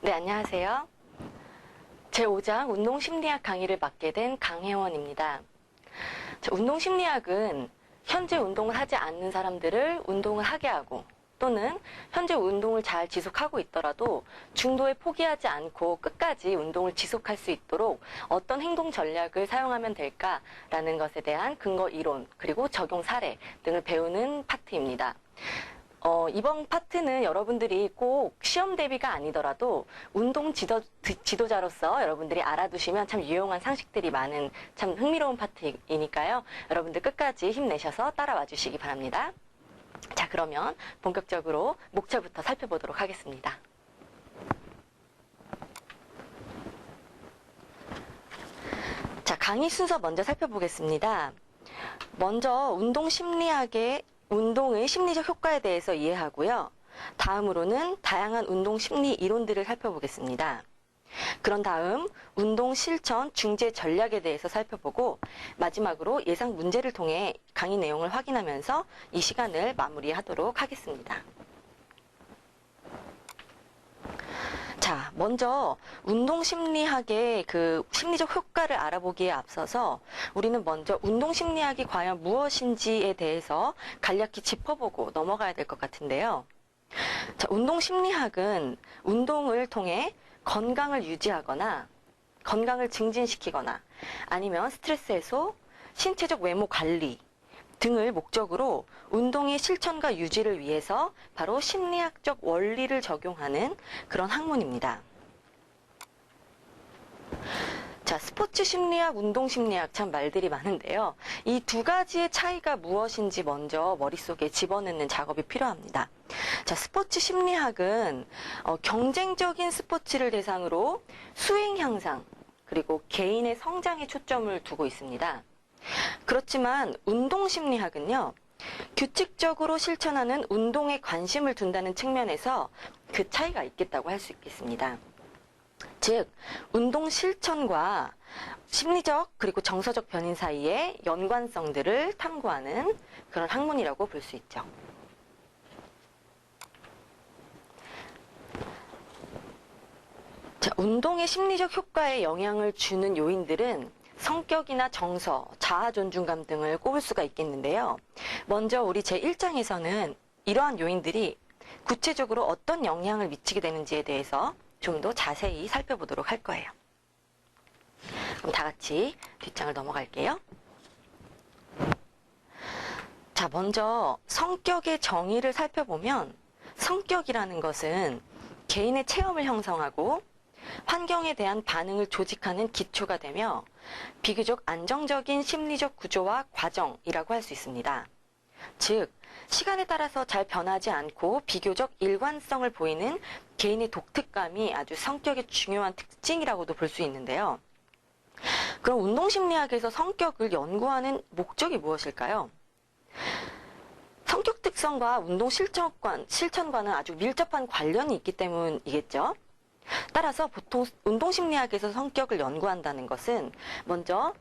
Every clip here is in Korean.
네, 안녕하세요. 제5장 운동심리학 강의를 맡게 된 강혜원입니다. 운동심리학은 현재 운동을 하지 않는 사람들을 운동을 하게 하고, 또는 현재 운동을 잘 지속하고 있더라도 중도에 포기하지 않고 끝까지 운동을 지속할 수 있도록 어떤 행동 전략을 사용하면 될까라는 것에 대한 근거 이론, 그리고 적용 사례 등을 배우는 파트입니다. 이번 파트는 여러분들이 꼭 시험 대비가 아니더라도 운동 지도자로서 여러분들이 알아두시면 참 유용한 상식들이 많은 참 흥미로운 파트이니까요. 여러분들 끝까지 힘내셔서 따라와 주시기 바랍니다. 자, 그러면 본격적으로 목차부터 살펴보도록 하겠습니다. 자, 강의 순서 먼저 살펴보겠습니다. 먼저 운동의 심리적 효과에 대해서 이해하고요. 다음으로는 다양한 운동 심리 이론들을 살펴보겠습니다. 그런 다음 운동 실천 중재 전략에 대해서 살펴보고 마지막으로 예상 문제를 통해 강의 내용을 확인하면서 이 시간을 마무리하도록 하겠습니다. 자, 먼저 운동심리학의 그 심리적 효과를 알아보기에 앞서서 우리는 먼저 운동심리학이 과연 무엇인지에 대해서 간략히 짚어보고 넘어가야 될 것 같은데요. 자, 운동심리학은 운동을 통해 건강을 유지하거나 건강을 증진시키거나 아니면 스트레스 해소, 신체적 외모 관리 등을 목적으로 운동의 실천과 유지를 위해서 바로 심리학적 원리를 적용하는 그런 학문입니다. 자, 스포츠 심리학, 운동 심리학 참 말들이 많은데요. 이 두 가지의 차이가 무엇인지 먼저 머릿속에 집어넣는 작업이 필요합니다. 자, 스포츠 심리학은 경쟁적인 스포츠를 대상으로 수행 향상, 그리고 개인의 성장에 초점을 두고 있습니다. 그렇지만 운동심리학은요, 규칙적으로 실천하는 운동에 관심을 둔다는 측면에서 그 차이가 있겠다고 할 수 있겠습니다. 즉, 운동 실천과 심리적 그리고 정서적 변인 사이의 연관성들을 탐구하는 그런 학문이라고 볼 수 있죠. 자, 운동의 심리적 효과에 영향을 주는 요인들은 성격이나 정서, 자아 존중감 등을 꼽을 수가 있겠는데요. 먼저 우리 제1장에서는 이러한 요인들이 구체적으로 어떤 영향을 미치게 되는지에 대해서 좀 더 자세히 살펴보도록 할 거예요. 그럼 다 같이 뒷장을 넘어갈게요. 자, 먼저 성격의 정의를 살펴보면 성격이라는 것은 개인의 체험을 형성하고 환경에 대한 반응을 조직하는 기초가 되며 비교적 안정적인 심리적 구조와 과정이라고 할 수 있습니다. 즉, 시간에 따라서 잘 변하지 않고 비교적 일관성을 보이는 개인의 독특감이 아주 성격의 중요한 특징이라고도 볼 수 있는데요. 그럼 운동심리학에서 성격을 연구하는 목적이 무엇일까요? 성격 특성과 운동 실천과는 아주 밀접한 관련이 있기 때문이겠죠. 따라서 보통 운동심리학에서 성격을 연구한다는 것은 먼저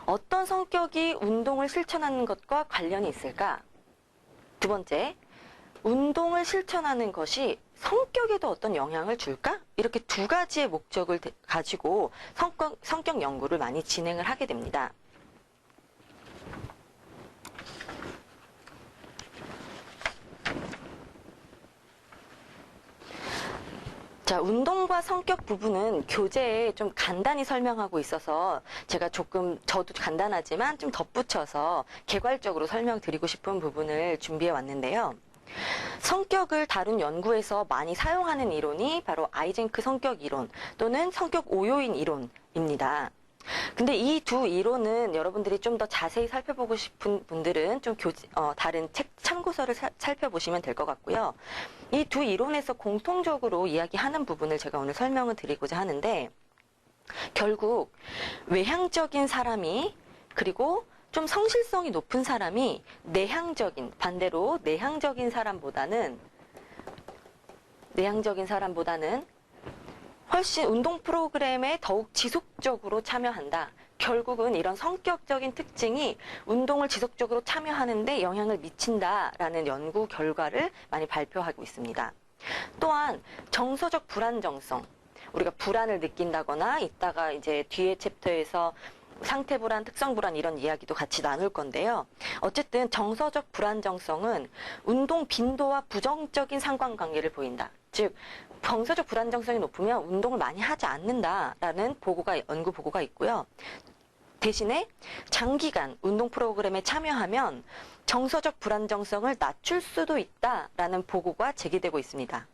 어떤 성격이 운동을 실천하는 것과 관련이 있을까? 두 번째, 운동을 실천하는 것이 성격에도 어떤 영향을 줄까? 이렇게 두 가지의 목적을 가지고 성격 연구를 많이 진행을 하게 됩니다. 자, 운동과 성격 부분은 교재에 좀 간단히 설명하고 있어서 제가 저도 간단하지만 좀 덧붙여서 개괄적으로 설명드리고 싶은 부분을 준비해 왔는데요. 성격을 다룬 연구에서 많이 사용하는 이론이 바로 아이젠크 성격 이론 또는 성격 오요인 이론입니다. 근데 이 두 이론은 여러분들이 좀 더 자세히 살펴보고 싶은 분들은 좀 다른 책 참고서를 살펴보시면 될 것 같고요. 이 두 이론에서 공통적으로 이야기하는 부분을 제가 오늘 설명을 드리고자 하는데, 결국 외향적인 사람이, 그리고 좀 성실성이 높은 사람이 반대로 내향적인 사람보다는 훨씬 운동 프로그램에 더욱 지속적으로 참여한다. 결국은 이런 성격적인 특징이 운동을 지속적으로 참여하는데 영향을 미친다라는 연구 결과를 많이 발표하고 있습니다. 또한 정서적 불안정성, 우리가 불안을 느낀다거나 이따가 이제 뒤에 챕터에서 상태 불안, 특성 불안 이런 이야기도 같이 나눌 건데요. 어쨌든 정서적 불안정성은 운동 빈도와 부정적인 상관관계를 보인다. 즉 정서적 불안정성이 높으면 운동을 많이 하지 않는다라는 연구 보고가 있고요. 대신에 장기간 운동 프로그램에 참여하면 정서적 불안정성을 낮출 수도 있다라는 보고가 제기되고 있습니다.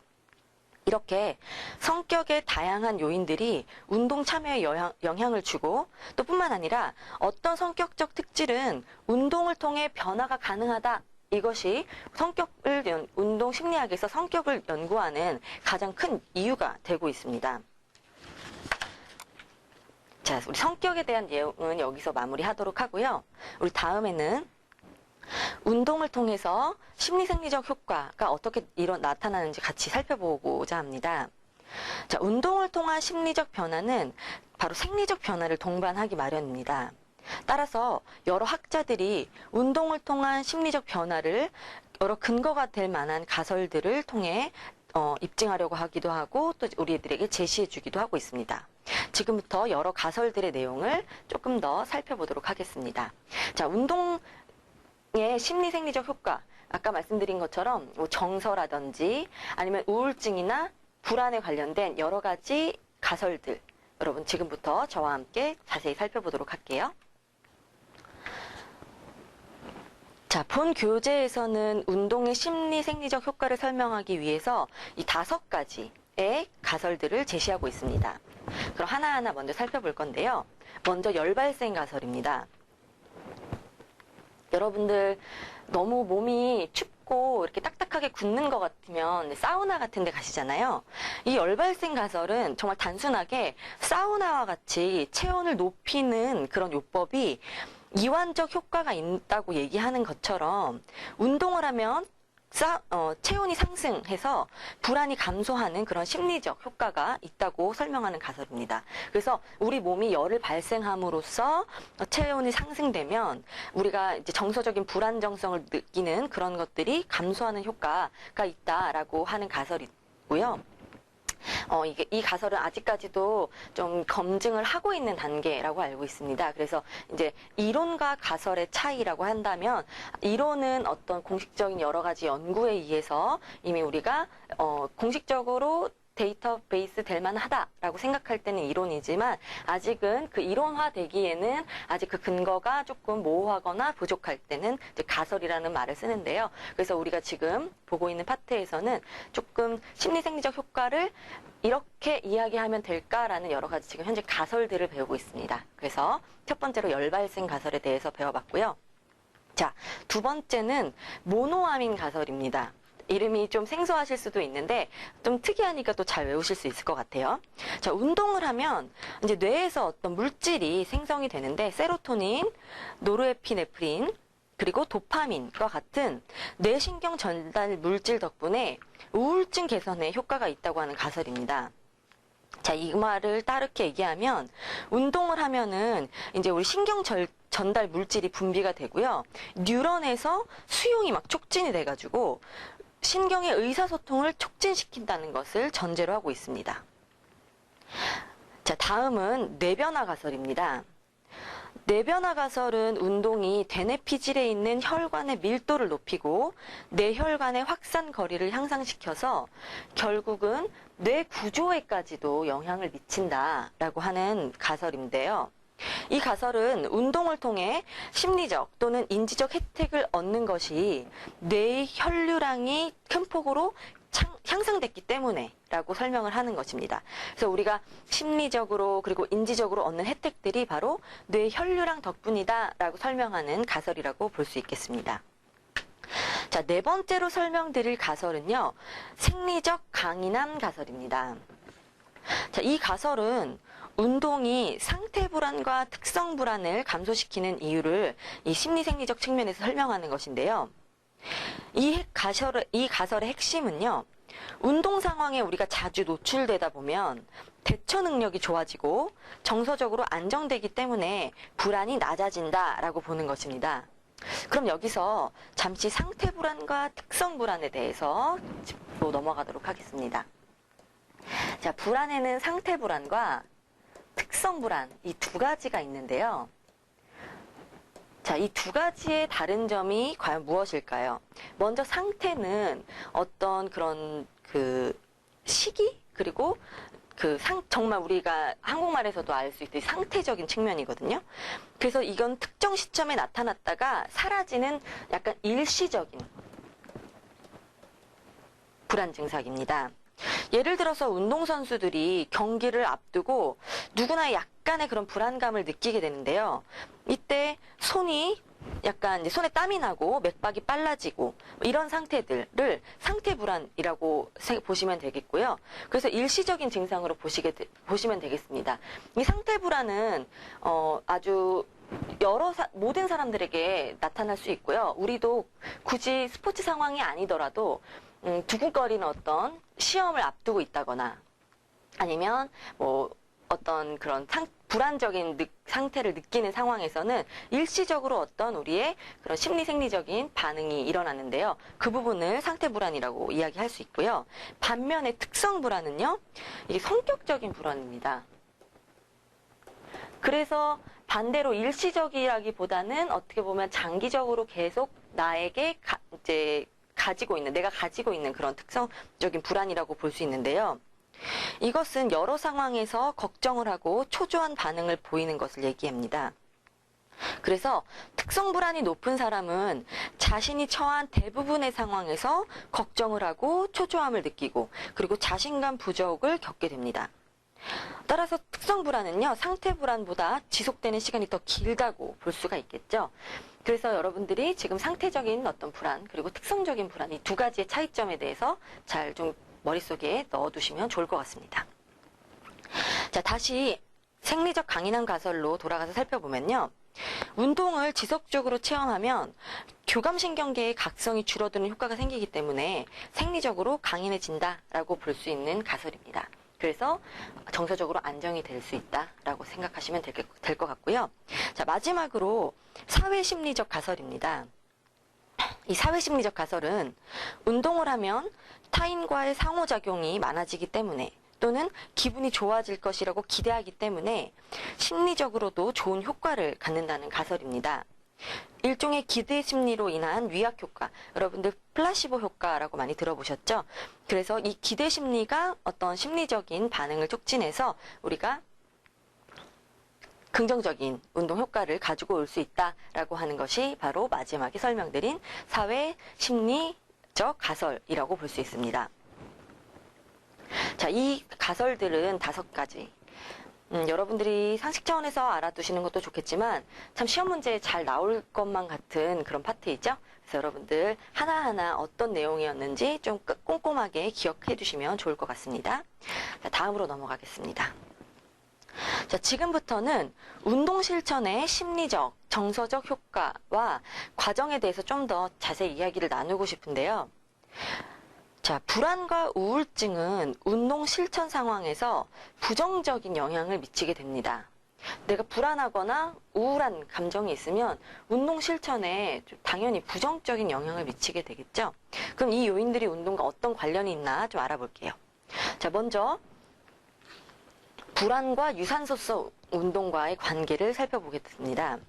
이렇게 성격의 다양한 요인들이 운동 참여에 영향을 주고 또 뿐만 아니라 어떤 성격적 특질은 운동을 통해 변화가 가능하다. 이것이 운동 심리학에서 성격을 연구하는 가장 큰 이유가 되고 있습니다. 자, 우리 성격에 대한 내용은 여기서 마무리하도록 하고요. 우리 다음에는 운동을 통해서 심리생리적 효과가 어떻게 나타나는지 같이 살펴보고자 합니다. 자, 운동을 통한 심리적 변화는 바로 생리적 변화를 동반하기 마련입니다. 따라서 여러 학자들이 운동을 통한 심리적 변화를 여러 근거가 될 만한 가설들을 통해 입증하려고 하기도 하고 또 우리들에게 제시해 주기도 하고 있습니다. 지금부터 여러 가설들의 내용을 조금 더 살펴보도록 하겠습니다. 자, 운동의 심리생리적 효과, 아까 말씀드린 것처럼 정서라든지 아니면 우울증이나 불안에 관련된 여러 가지 가설들, 여러분 지금부터 저와 함께 자세히 살펴보도록 할게요. 자, 본 교재에서는 운동의 심리생리적 효과를 설명하기 위해서 이 5가지의 가설들을 제시하고 있습니다. 그럼 하나하나 먼저 살펴볼 건데요. 먼저 열발생 가설입니다. 여러분들 너무 몸이 춥고 이렇게 딱딱하게 굳는 것 같으면 사우나 같은 데 가시잖아요. 이 열발생 가설은 정말 단순하게 사우나와 같이 체온을 높이는 그런 요법이 이완적 효과가 있다고 얘기하는 것처럼 운동을 하면 체온이 상승해서 불안이 감소하는 그런 심리적 효과가 있다고 설명하는 가설입니다. 그래서 우리 몸이 열을 발생함으로써 체온이 상승되면 우리가 이제 정서적인 불안정성을 느끼는 그런 것들이 감소하는 효과가 있다라고 하는 가설이고요. 이 가설은 아직까지도 좀 검증을 하고 있는 단계라고 알고 있습니다. 그래서 이제 이론과 가설의 차이라고 한다면, 이론은 어떤 공식적인 여러 가지 연구에 의해서 이미 우리가 공식적으로 데이터베이스 될 만하다라고 생각할 때는 이론이지만, 아직은 그 이론화되기에는 아직 그 근거가 조금 모호하거나 부족할 때는 이제 가설이라는 말을 쓰는데요. 그래서 우리가 지금 보고 있는 파트에서는 조금 심리생리적 효과를 이렇게 이야기하면 될까라는 여러 가지 지금 현재 가설들을 배우고 있습니다. 그래서 첫 번째로 열발생 가설에 대해서 배워봤고요. 자, 두 번째는 모노아민 가설입니다. 이름이 좀 생소하실 수도 있는데 좀 특이하니까 또 잘 외우실 수 있을 것 같아요. 자, 운동을 하면 이제 뇌에서 어떤 물질이 생성이 되는데, 세로토닌, 노르에피네프린, 그리고 도파민과 같은 뇌신경 전달 물질 덕분에 우울증 개선에 효과가 있다고 하는 가설입니다. 자, 이 말을 따르게 얘기하면, 운동을 하면은 이제 우리 신경 전달 물질이 분비가 되고요. 뉴런에서 수용이 막 촉진이 돼가지고 신경의 의사소통을 촉진시킨다는 것을 전제로 하고 있습니다. 자, 다음은 뇌변화 가설입니다. 뇌변화 가설은 운동이 대뇌피질에 있는 혈관의 밀도를 높이고 뇌혈관의 확산 거리를 향상시켜서 결국은 뇌 구조에까지도 영향을 미친다라고 하는 가설인데요. 이 가설은 운동을 통해 심리적 또는 인지적 혜택을 얻는 것이 뇌의 혈류량이 큰 폭으로 향상됐기 때문에 라고 설명을 하는 것입니다. 그래서 우리가 심리적으로 그리고 인지적으로 얻는 혜택들이 바로 뇌 혈류량 덕분이다 라고 설명하는 가설이라고 볼 수 있겠습니다. 자, 네 번째로 설명드릴 가설은요, 생리적 강인함 가설입니다. 자, 이 가설은 운동이 상태 불안과 특성 불안을 감소시키는 이유를 이 심리생리적 측면에서 설명하는 것인데요. 이 가설의 핵심은요, 운동 상황에 우리가 자주 노출되다 보면 대처 능력이 좋아지고 정서적으로 안정되기 때문에 불안이 낮아진다라고 보는 것입니다. 그럼 여기서 잠시 상태 불안과 특성 불안에 대해서 짚고 넘어가도록 하겠습니다. 자, 불안에는 상태 불안과 특성 불안, 이 두 가지가 있는데요. 자, 이 두 가지의 다른 점이 과연 무엇일까요? 먼저 상태는 어떤 그런 시기? 그리고 정말 우리가 한국말에서도 알 수 있듯이 상태적인 측면이거든요. 그래서 이건 특정 시점에 나타났다가 사라지는 약간 일시적인 불안 증상입니다. 예를 들어서 운동선수들이 경기를 앞두고 누구나 약간의 그런 불안감을 느끼게 되는데요. 이때 손이 약간 이제 손에 땀이 나고 맥박이 빨라지고 이런 상태들을 상태 불안이라고 보시면 되겠고요. 그래서 일시적인 증상으로 보시면 되겠습니다. 이 상태 불안은 아주 모든 사람들에게 나타날 수 있고요. 우리도 굳이 스포츠 상황이 아니더라도 두근거리는 어떤 시험을 앞두고 있다거나 아니면 뭐 어떤 그런 불안적인 상태를 느끼는 상황에서는 일시적으로 어떤 우리의 그런 심리 생리적인 반응이 일어나는데요. 그 부분을 상태 불안이라고 이야기할 수 있고요. 반면에 특성 불안은요, 이게 성격적인 불안입니다. 그래서 반대로 일시적이라기보다는 어떻게 보면 장기적으로 계속 나에게 내가 가지고 있는 그런 특성적인 불안이라고 볼 수 있는데요. 이것은 여러 상황에서 걱정을 하고 초조한 반응을 보이는 것을 얘기합니다. 그래서 특성 불안이 높은 사람은 자신이 처한 대부분의 상황에서 걱정을 하고 초조함을 느끼고 그리고 자신감 부족을 겪게 됩니다. 따라서 특성 불안은요, 상태 불안보다 지속되는 시간이 더 길다고 볼 수가 있겠죠. 그래서 여러분들이 지금 상태적인 어떤 불안 그리고 특성적인 불안 이 두 가지의 차이점에 대해서 잘 좀 머릿속에 넣어두시면 좋을 것 같습니다. 자, 다시 생리적 강인한 가설로 돌아가서 살펴보면요. 운동을 지속적으로 체험하면 교감신경계의 각성이 줄어드는 효과가 생기기 때문에 생리적으로 강인해진다라고 볼 수 있는 가설입니다. 그래서 정서적으로 안정이 될 수 있다라고 생각하시면 될 것 같고요. 자, 마지막으로 사회심리적 가설입니다. 이 사회심리적 가설은 운동을 하면 타인과의 상호작용이 많아지기 때문에 또는 기분이 좋아질 것이라고 기대하기 때문에 심리적으로도 좋은 효과를 갖는다는 가설입니다. 일종의 기대 심리로 인한 위약 효과, 여러분들 플라시보 효과라고 많이 들어보셨죠? 그래서 이 기대 심리가 어떤 심리적인 반응을 촉진해서 우리가 긍정적인 운동 효과를 가지고 올 수 있다라고 하는 것이 바로 마지막에 설명드린 사회 심리적 가설이라고 볼 수 있습니다. 자, 이 가설들은 5가지. 여러분들이 상식 차원에서 알아두시는 것도 좋겠지만 참 시험 문제에 잘 나올 것만 같은 그런 파트이죠. 그래서 여러분들 하나하나 어떤 내용이었는지 좀 꼼꼼하게 기억해 두시면 좋을 것 같습니다. 자, 다음으로 넘어가겠습니다. 자, 지금부터는 운동 실천의 심리적, 정서적 효과와 과정에 대해서 좀 더 자세히 이야기를 나누고 싶은데요. 자, 불안과 우울증은 운동 실천 상황에서 부정적인 영향을 미치게 됩니다. 내가 불안하거나 우울한 감정이 있으면 운동 실천에 당연히 부정적인 영향을 미치게 되겠죠. 그럼 이 요인들이 운동과 어떤 관련이 있나 좀 알아볼게요. 자, 먼저 불안과 유산소성 운동과의 관계를 살펴보겠습니다.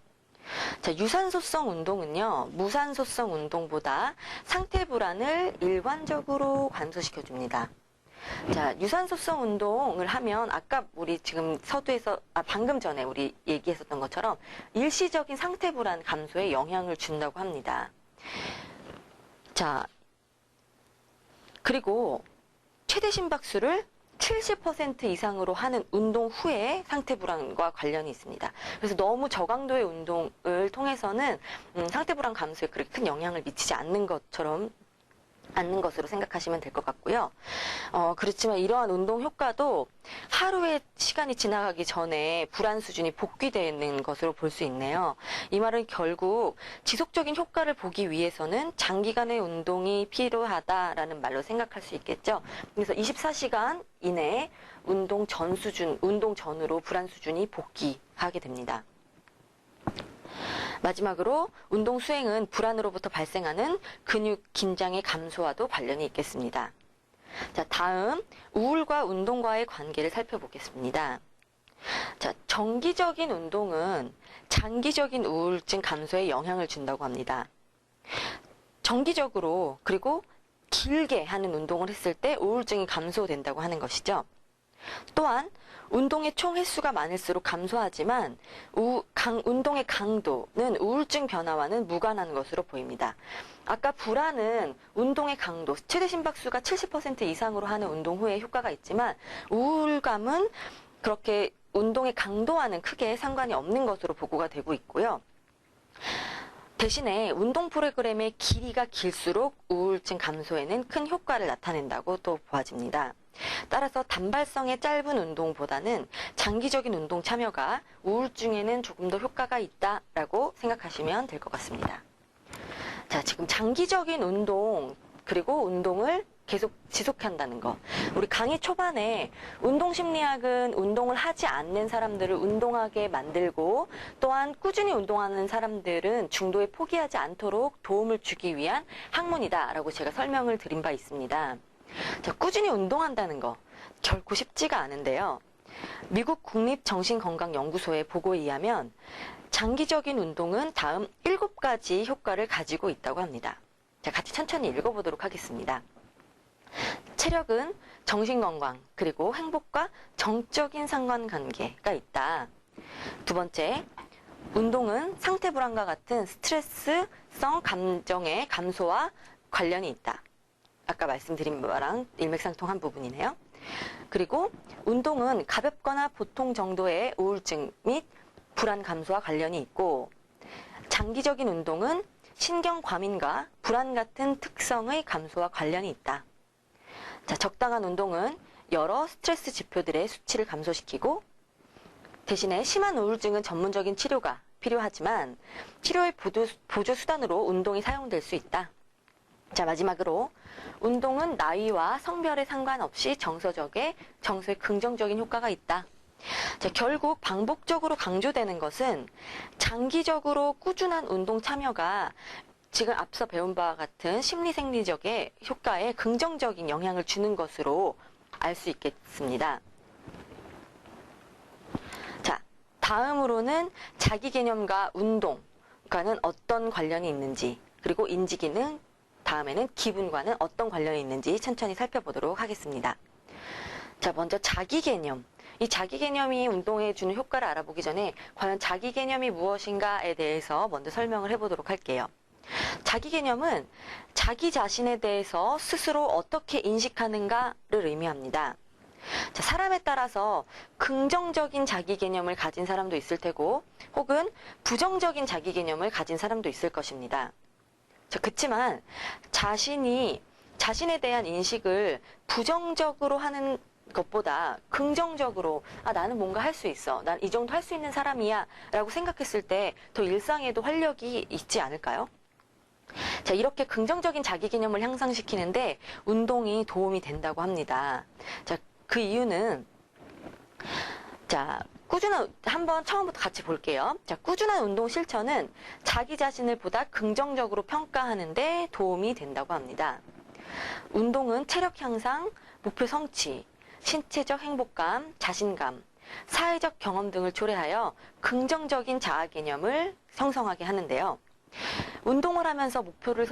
자, 유산소성 운동은요, 무산소성 운동보다 상태 불안을 일관적으로 감소시켜줍니다. 자, 유산소성 운동을 하면 아까 우리 지금 서두에서 방금 전에 우리 얘기했었던 것처럼 일시적인 상태 불안 감소에 영향을 준다고 합니다. 자, 그리고 최대 심박수를 70% 이상으로 하는 운동 후에 상태 불안과 관련이 있습니다. 그래서 너무 저강도의 운동을 통해서는 상태 불안 감소에 그렇게 큰 영향을 미치지 않는 것으로 생각하시면 될 것 같고요. 그렇지만 이러한 운동 효과도 하루의 시간이 지나가기 전에 불안 수준이 복귀되는 것으로 볼 수 있네요. 이 말은 결국 지속적인 효과를 보기 위해서는 장기간의 운동이 필요하다라는 말로 생각할 수 있겠죠. 그래서 24시간 이내에 운동 전으로 불안 수준이 복귀하게 됩니다. 마지막으로 운동 수행은 불안으로부터 발생하는 근육 긴장의 감소와도 관련이 있겠습니다. 자, 다음 우울과 운동과의 관계를 살펴보겠습니다. 자, 정기적인 운동은 장기적인 우울증 감소에 영향을 준다고 합니다. 정기적으로 그리고 길게 하는 운동을 했을 때 우울증이 감소된다고 하는 것이죠. 또한 운동의 총 횟수가 많을수록 감소하지만 운동의 강도는 우울증 변화와는 무관한 것으로 보입니다. 아까 불안은 운동의 강도, 최대 심박수가 70% 이상으로 하는 운동 후에 효과가 있지만 우울감은 그렇게 운동의 강도와는 크게 상관이 없는 것으로 보고가 되고 있고요. 대신에 운동 프로그램의 길이가 길수록 우울증 감소에는 큰 효과를 나타낸다고 또 보아집니다. 따라서 단발성의 짧은 운동보다는 장기적인 운동 참여가 우울증에는 조금 더 효과가 있다라고 생각하시면 될 것 같습니다. 자, 지금 장기적인 운동 그리고 운동을 계속 지속한다는 거. 우리 강의 초반에 운동심리학은 운동을 하지 않는 사람들을 운동하게 만들고 또한 꾸준히 운동하는 사람들은 중도에 포기하지 않도록 도움을 주기 위한 학문이다라고 제가 설명을 드린 바 있습니다. 자, 꾸준히 운동한다는 거 결코 쉽지가 않은데요. 미국 국립정신건강연구소의 보고에 의하면 장기적인 운동은 다음 7가지 효과를 가지고 있다고 합니다. 자, 같이 천천히 읽어보도록 하겠습니다. 체력은 정신건강 그리고 행복과 정적인 상관관계가 있다. 두 번째, 운동은 상태 불안과 같은 스트레스성 감정의 감소와 관련이 있다. 아까 말씀드린 바랑 일맥상통한 부분이네요. 그리고 운동은 가볍거나 보통 정도의 우울증 및 불안 감소와 관련이 있고 장기적인 운동은 신경 과민과 불안 같은 특성의 감소와 관련이 있다. 자, 적당한 운동은 여러 스트레스 지표들의 수치를 감소시키고 대신에 심한 우울증은 전문적인 치료가 필요하지만 치료의 보조 수단으로 운동이 사용될 수 있다. 자, 마지막으로 운동은 나이와 성별에 상관없이 정서에 긍정적인 효과가 있다. 자, 결국 반복적으로 강조되는 것은 장기적으로 꾸준한 운동 참여가 지금 앞서 배운 바와 같은 심리생리적의 효과에 긍정적인 영향을 주는 것으로 알 수 있겠습니다. 자, 다음으로는 자기 개념과 운동과는 어떤 관련이 있는지 그리고 인지기능, 다음에는 기분과는 어떤 관련이 있는지 천천히 살펴보도록 하겠습니다. 자, 먼저 자기 개념. 이 자기 개념이 운동에 주는 효과를 알아보기 전에 과연 자기 개념이 무엇인가에 대해서 먼저 설명을 해보도록 할게요. 자기 개념은 자기 자신에 대해서 스스로 어떻게 인식하는가를 의미합니다. 자, 사람에 따라서 긍정적인 자기 개념을 가진 사람도 있을 테고 혹은 부정적인 자기 개념을 가진 사람도 있을 것입니다. 자, 그치만 자신에 대한 인식을 부정적으로 하는 것보다 긍정적으로 나는 뭔가 할 수 있어. 난 이 정도 할 수 있는 사람이야 라고 생각했을 때 더 일상에도 활력이 있지 않을까요? 자, 이렇게 긍정적인 자기 개념을 향상시키는데 운동이 도움이 된다고 합니다. 자, 그 이유는 한번 처음부터 같이 볼게요. 자, 꾸준한 운동 실천은 자기 자신을 보다 긍정적으로 평가하는 데 도움이 된다고 합니다. 운동은 체력 향상, 목표 성취, 신체적 행복감, 자신감, 사회적 경험 등을 초래하여 긍정적인 자아 개념을 형성하게 하는데요. 운동을 하면서 목표를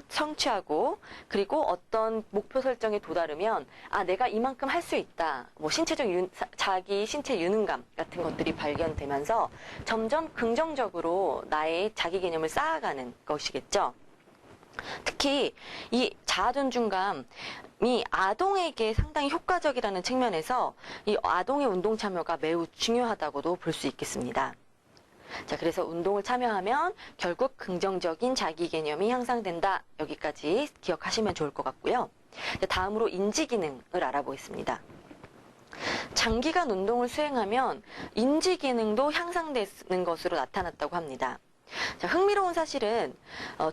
성취하고 그리고 어떤 목표 설정에 도달하면 내가 이만큼 할 수 있다. 자기 신체 유능감 같은 것들이 발견되면서 점점 긍정적으로 나의 자기 개념을 쌓아가는 것이겠죠. 특히 이 자아 존중감이 아동에게 상당히 효과적이라는 측면에서 이 아동의 운동 참여가 매우 중요하다고도 볼 수 있겠습니다. 자, 그래서 운동을 참여하면 결국 긍정적인 자기 개념이 향상된다. 여기까지 기억하시면 좋을 것 같고요. 다음으로 인지 기능을 알아보겠습니다. 장기간 운동을 수행하면 인지 기능도 향상되는 것으로 나타났다고 합니다. 자, 흥미로운 사실은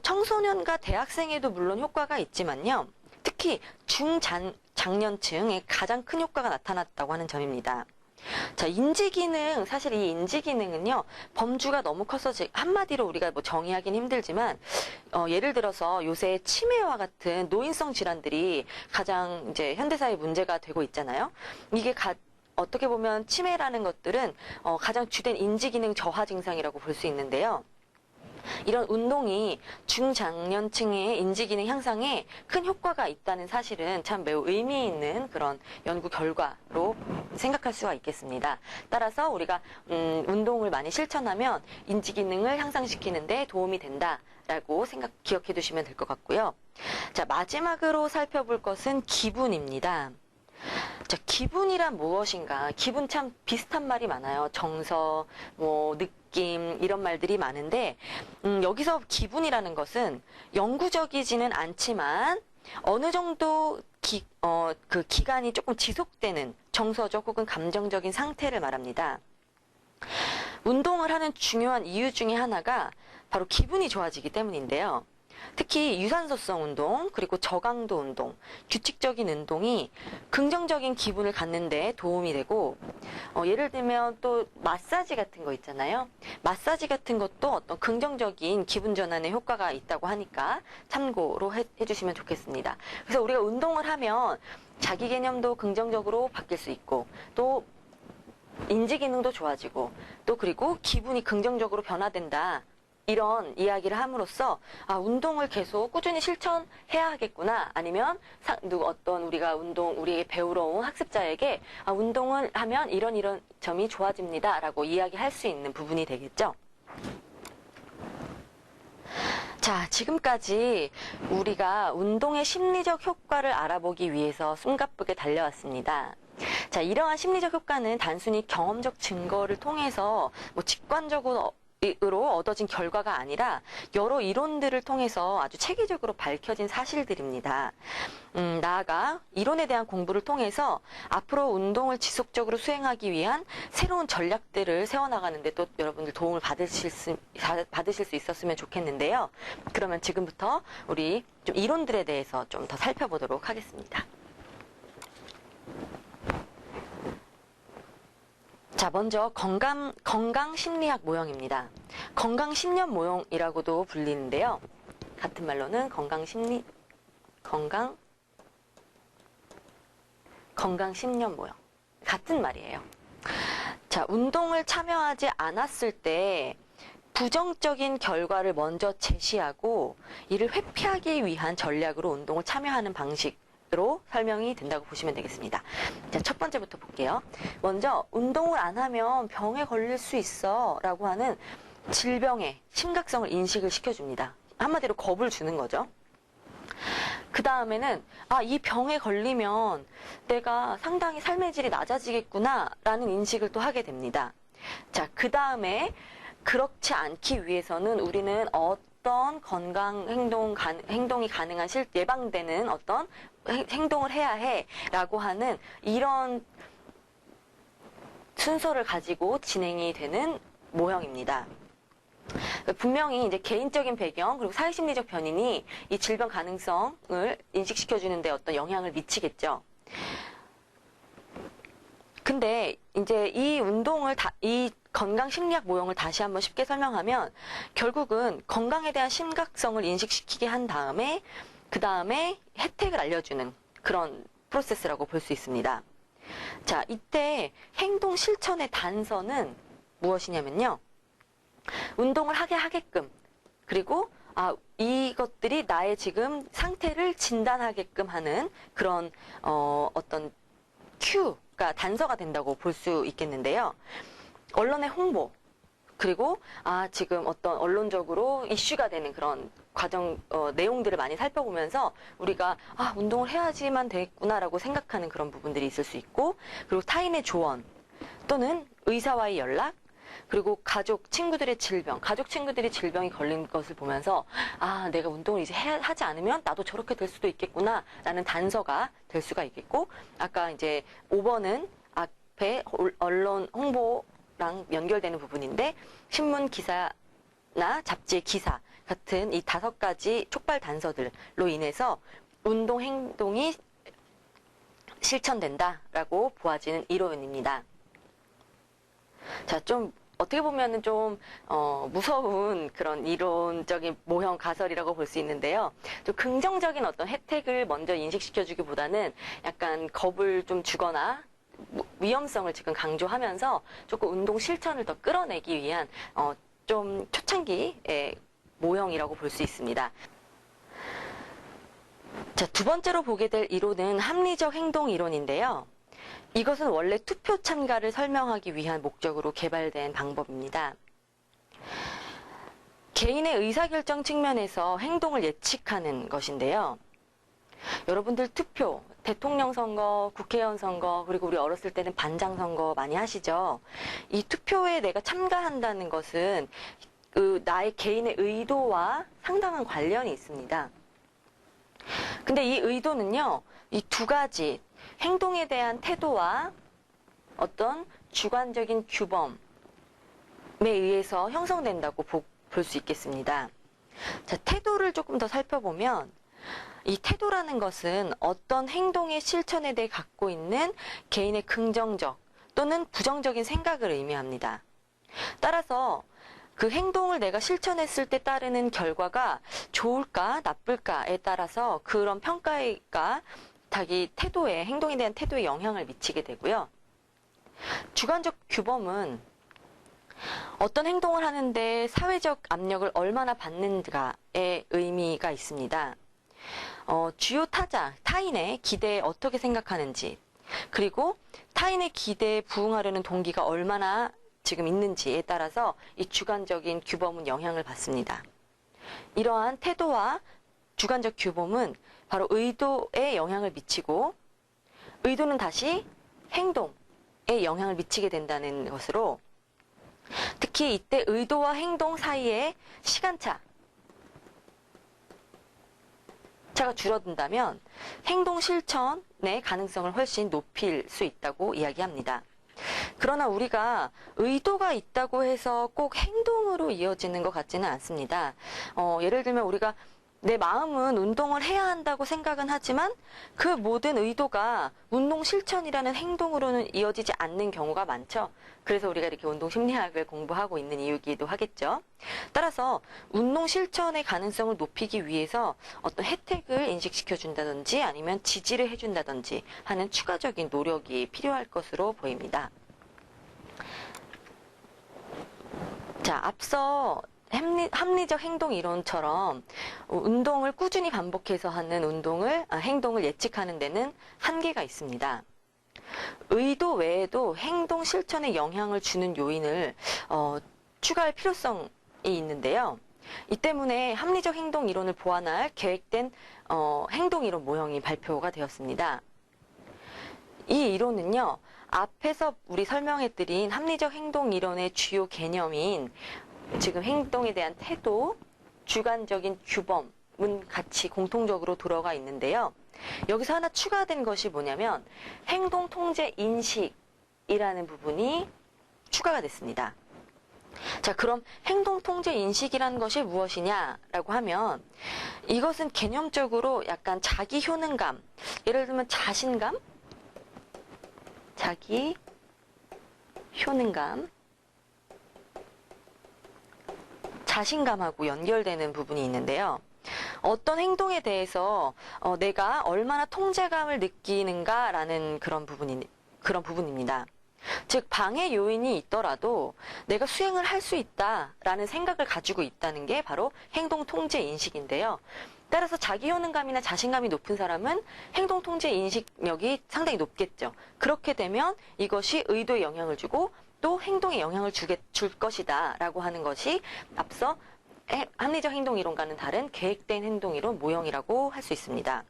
청소년과 대학생에도 물론 효과가 있지만요. 특히 중장년층에 가장 큰 효과가 나타났다고 하는 점입니다. 자, 인지기능, 사실 이 인지기능은요, 범주가 너무 커서 한마디로 우리가 뭐 정의하기는 힘들지만, 예를 들어서 요새 치매와 같은 노인성 질환들이 가장 이제 현대사회 문제가 되고 있잖아요. 이게 어떻게 보면 치매라는 것들은 가장 주된 인지기능 저하 증상이라고 볼 수 있는데요. 이런 운동이 중장년층의 인지기능 향상에 큰 효과가 있다는 사실은 참 매우 의미 있는 그런 연구 결과로 생각할 수가 있겠습니다. 따라서 우리가 운동을 많이 실천하면 인지기능을 향상시키는 데 도움이 된다라고 기억해 두시면 될 것 같고요. 자, 마지막으로 살펴볼 것은 기분입니다. 자, 기분이란 무엇인가? 기분 참 비슷한 말이 많아요. 정서, 뭐, 느낌, 이런 말들이 많은데, 여기서 기분이라는 것은 영구적이지는 않지만, 어느 정도 그 기간이 조금 지속되는 정서적 혹은 감정적인 상태를 말합니다. 운동을 하는 중요한 이유 중에 하나가 바로 기분이 좋아지기 때문인데요. 특히 유산소성 운동, 그리고 저강도 운동, 규칙적인 운동이 긍정적인 기분을 갖는 데 도움이 되고, 예를 들면 또 마사지 같은 거 있잖아요. 마사지 같은 것도 어떤 긍정적인 기분 전환에 효과가 있다고 하니까 참고로 해주시면 좋겠습니다. 그래서 우리가 운동을 하면 자기 개념도 긍정적으로 바뀔 수 있고, 또 인지 기능도 좋아지고, 또 그리고 기분이 긍정적으로 변화된다. 이런 이야기를 함으로써 운동을 계속 꾸준히 실천해야 하겠구나, 아니면 어떤 우리에게 배우러 온 학습자에게 운동을 하면 이런 점이 좋아집니다 라고 이야기할 수 있는 부분이 되겠죠. 자, 지금까지 우리가 운동의 심리적 효과를 알아보기 위해서 숨가쁘게 달려왔습니다. 자, 이러한 심리적 효과는 단순히 경험적 증거를 통해서 직관적으로 얻어진 결과가 아니라 여러 이론들을 통해서 아주 체계적으로 밝혀진 사실들입니다. 나아가 이론에 대한 공부를 통해서 앞으로 운동을 지속적으로 수행하기 위한 새로운 전략들을 세워나가는데 또 여러분들 도움을 받으실 수 있었으면 좋겠는데요. 그러면 지금부터 우리 좀 이론들에 대해서 좀 더 살펴보도록 하겠습니다. 자, 먼저 건강 심리학 모형입니다. 건강 10년 모형이라고도 불리는데요. 같은 말로는 건강 10년 모형. 같은 말이에요. 자, 운동을 참여하지 않았을 때 부정적인 결과를 먼저 제시하고 이를 회피하기 위한 전략으로 운동을 참여하는 방식으로 설명이 된다고 보시면 되겠습니다. 자, 첫 번째부터 볼게요. 먼저 운동을 안 하면 병에 걸릴 수 있어 라고 하는 질병의 심각성을 인식을 시켜줍니다. 한마디로 겁을 주는 거죠. 그 다음에는 이 병에 걸리면 내가 상당히 삶의 질이 낮아지겠구나 라는 인식을 또 하게 됩니다. 자, 그 다음에 그렇지 않기 위해서는 우리는 어떤 건강 행동이 가능한 예방되는 어떤 행동을 해야 해 라고 하는 이런 순서를 가지고 진행이 되는 모형입니다. 분명히 이제 개인적인 배경 그리고 사회심리적 변인이 이 질병 가능성을 인식시켜주는데 어떤 영향을 미치겠죠. 근데 이제 이 건강 심리학 모형을 다시 한번 쉽게 설명하면 결국은 건강에 대한 심각성을 인식시키게 한 다음에 그 다음에 혜택을 알려주는 그런 프로세스라고 볼 수 있습니다. 자, 이때 행동 실천의 단서는 무엇이냐면요. 운동을 하게 하게끔, 그리고 이것들이 나의 지금 상태를 진단하게끔 하는 그런 어떤 큐가 단서가 된다고 볼 수 있겠는데요. 언론의 홍보, 그리고 지금 어떤 언론적으로 이슈가 되는 그런 내용들을 많이 살펴보면서 우리가 운동을 해야지만 되겠구나라고 생각하는 그런 부분들이 있을 수 있고, 그리고 타인의 조언 또는 의사와의 연락, 그리고 가족 친구들이 질병이 걸린 것을 보면서 내가 운동을 이제 하지 않으면 나도 저렇게 될 수도 있겠구나 라는 단서가 될 수가 있겠고, 아까 이제 5번은 앞에 언론 홍보랑 연결되는 부분인데 신문 기사나 잡지의 기사 같은 이 5가지 촉발 단서들로 인해서 운동 행동이 실천된다라고 보아지는 이론입니다. 자, 좀 어떻게 보면은 좀 무서운 그런 이론적인 모형 가설이라고 볼 수 있는데요. 좀 긍정적인 어떤 혜택을 먼저 인식시켜주기보다는 약간 겁을 좀 주거나 위험성을 지금 강조하면서 조금 운동 실천을 더 끌어내기 위한 좀 초창기의 모형이라고 볼 수 있습니다. 자, 두 번째로 보게 될 이론은 합리적 행동 이론인데요. 이것은 원래 투표 참가를 설명하기 위한 목적으로 개발된 방법입니다. 개인의 의사결정 측면에서 행동을 예측하는 것인데요. 여러분들 투표, 대통령 선거, 국회의원 선거, 그리고 우리 어렸을 때는 반장 선거 많이 하시죠? 이 투표에 내가 참가한다는 것은 나의 개인의 의도와 상당한 관련이 있습니다. 근데 이 의도는요, 이 두 가지, 행동에 대한 태도와 어떤 주관적인 규범에 의해서 형성된다고 볼 수 있겠습니다. 자, 태도를 조금 더 살펴보면 이 태도라는 것은 어떤 행동의 실천에 대해 갖고 있는 개인의 긍정적 또는 부정적인 생각을 의미합니다. 따라서 그 행동을 내가 실천했을 때 따르는 결과가 좋을까 나쁠까에 따라서 그런 평가가 자기 태도에, 행동에 대한 태도에 영향을 미치게 되고요. 주관적 규범은 어떤 행동을 하는데 사회적 압력을 얼마나 받는가의 의미가 있습니다. 주요 타자, 타인의 기대에 어떻게 생각하는지, 그리고 타인의 기대에 부응하려는 동기가 얼마나 지금 있는지에 따라서 이 주관적인 규범은 영향을 받습니다. 이러한 태도와 주관적 규범은 바로 의도에 영향을 미치고, 의도는 다시 행동에 영향을 미치게 된다는 것으로, 특히 이때 의도와 행동 사이의 시간차가 줄어든다면 행동 실천의 가능성을 훨씬 높일 수 있다고 이야기합니다. 그러나 우리가 의도가 있다고 해서 꼭 행동으로 이어지는 것 같지는 않습니다. 예를 들면 우리가 내 마음은 운동을 해야 한다고 생각은 하지만 그 모든 의도가 운동 실천이라는 행동으로는 이어지지 않는 경우가 많죠. 그래서 우리가 이렇게 운동 심리학을 공부하고 있는 이유이기도 하겠죠. 따라서 운동 실천의 가능성을 높이기 위해서 어떤 혜택을 인식시켜준다든지 아니면 지지를 해준다든지 하는 추가적인 노력이 필요할 것으로 보입니다. 자, 앞서 합리적 행동 이론처럼 운동을 꾸준히 반복해서 하는 행동을 예측하는 데는 한계가 있습니다. 의도 외에도 행동 실천에 영향을 주는 요인을 추가할 필요성이 있는데요. 이 때문에 합리적 행동 이론을 보완할 계획된 행동 이론 모형이 발표가 되었습니다. 이 이론은요, 앞에서 우리 설명해드린 합리적 행동 이론의 주요 개념인 지금 행동에 대한 태도, 주관적인 규범은 같이 공통적으로 들어가 있는데요. 여기서 하나 추가된 것이 뭐냐면 행동 통제 인식이라는 부분이 추가가 됐습니다. 자, 그럼 행동 통제 인식이라는 것이 무엇이냐라고 하면 이것은 개념적으로 약간 자기 효능감, 예를 들면 자신감, 자기 효능감, 자신감하고 연결되는 부분이 있는데요. 어떤 행동에 대해서 내가 얼마나 통제감을 느끼는가라는 그런 부분입니다. 즉, 방해 요인이 있더라도 내가 수행을 할 수 있다라는 생각을 가지고 있다는 게 바로 행동 통제 인식인데요. 따라서 자기 효능감이나 자신감이 높은 사람은 행동 통제 인식력이 상당히 높겠죠. 그렇게 되면 이것이 의도에 영향을 주고 또 행동에 영향을 줄 것이다 라고 하는 것이 앞서 합리적 행동 이론과는 다른 계획된 행동 이론 모형이라고 할 수 있습니다.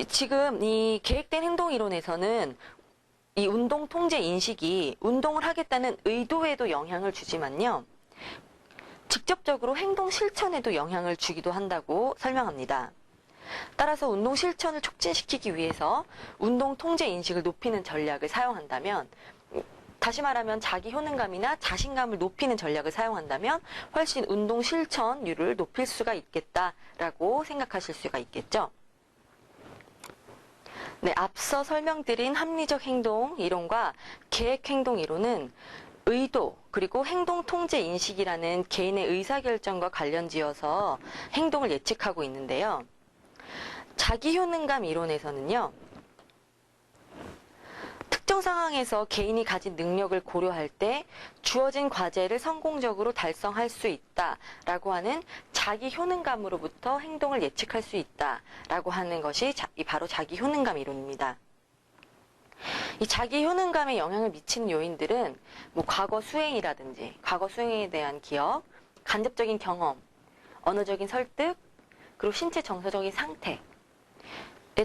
지금 이 계획된 행동 이론에서는 이 운동 통제 인식이 운동을 하겠다는 의도에도 영향을 주지만요, 직접적으로 행동 실천에도 영향을 주기도 한다고 설명합니다. 따라서 운동 실천을 촉진시키기 위해서 운동 통제 인식을 높이는 전략을 사용한다면, 다시 말하면 자기 효능감이나 자신감을 높이는 전략을 사용한다면 훨씬 운동 실천율을 높일 수가 있겠다라고 생각하실 수가 있겠죠. 네, 앞서 설명드린 합리적 행동 이론과 계획 행동 이론은 의도 그리고 행동 통제 인식이라는 개인의 의사결정과 관련지어서 행동을 예측하고 있는데요. 자기 효능감 이론에서는요. 특정 상황에서 개인이 가진 능력을 고려할 때 주어진 과제를 성공적으로 달성할 수 있다라고 하는 자기 효능감으로부터 행동을 예측할 수 있다라고 하는 것이 바로 자기 효능감 이론입니다. 이 자기 효능감에 영향을 미치는 요인들은 과거 수행이라든지 과거 수행에 대한 기억, 간접적인 경험, 언어적인 설득, 그리고 신체 정서적인 상태에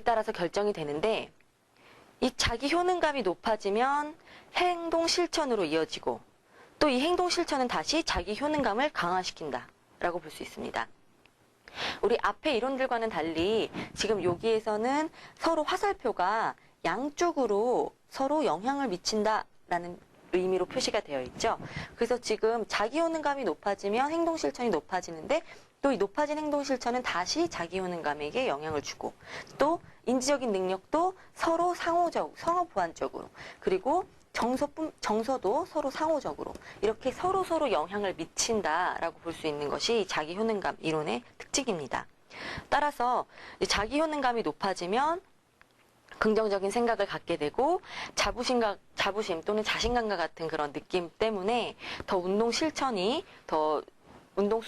따라서 결정이 되는데 이 자기 효능감이 높아지면 행동 실천으로 이어지고 또 이 행동 실천은 다시 자기 효능감을 강화시킨다 라고 볼 수 있습니다. 우리 앞의 이론들과는 달리 지금 여기에서는 서로 화살표가 양쪽으로 서로 영향을 미친다라는 의미로 표시가 되어 있죠. 그래서 지금 자기 효능감이 높아지면 행동 실천이 높아지는데 또 이 높아진 행동 실천은 다시 자기 효능감에게 영향을 주고 또 인지적인 능력도 서로 상호 보완적으로 그리고 정서도 서로 상호적으로 이렇게 서로 영향을 미친다라고 볼 수 있는 것이 자기 효능감 이론의 특징입니다. 따라서 자기 효능감이 높아지면 긍정적인 생각을 갖게 되고 자부심 또는 자신감과 같은 그런 느낌 때문에 더 운동 실천이 더 운동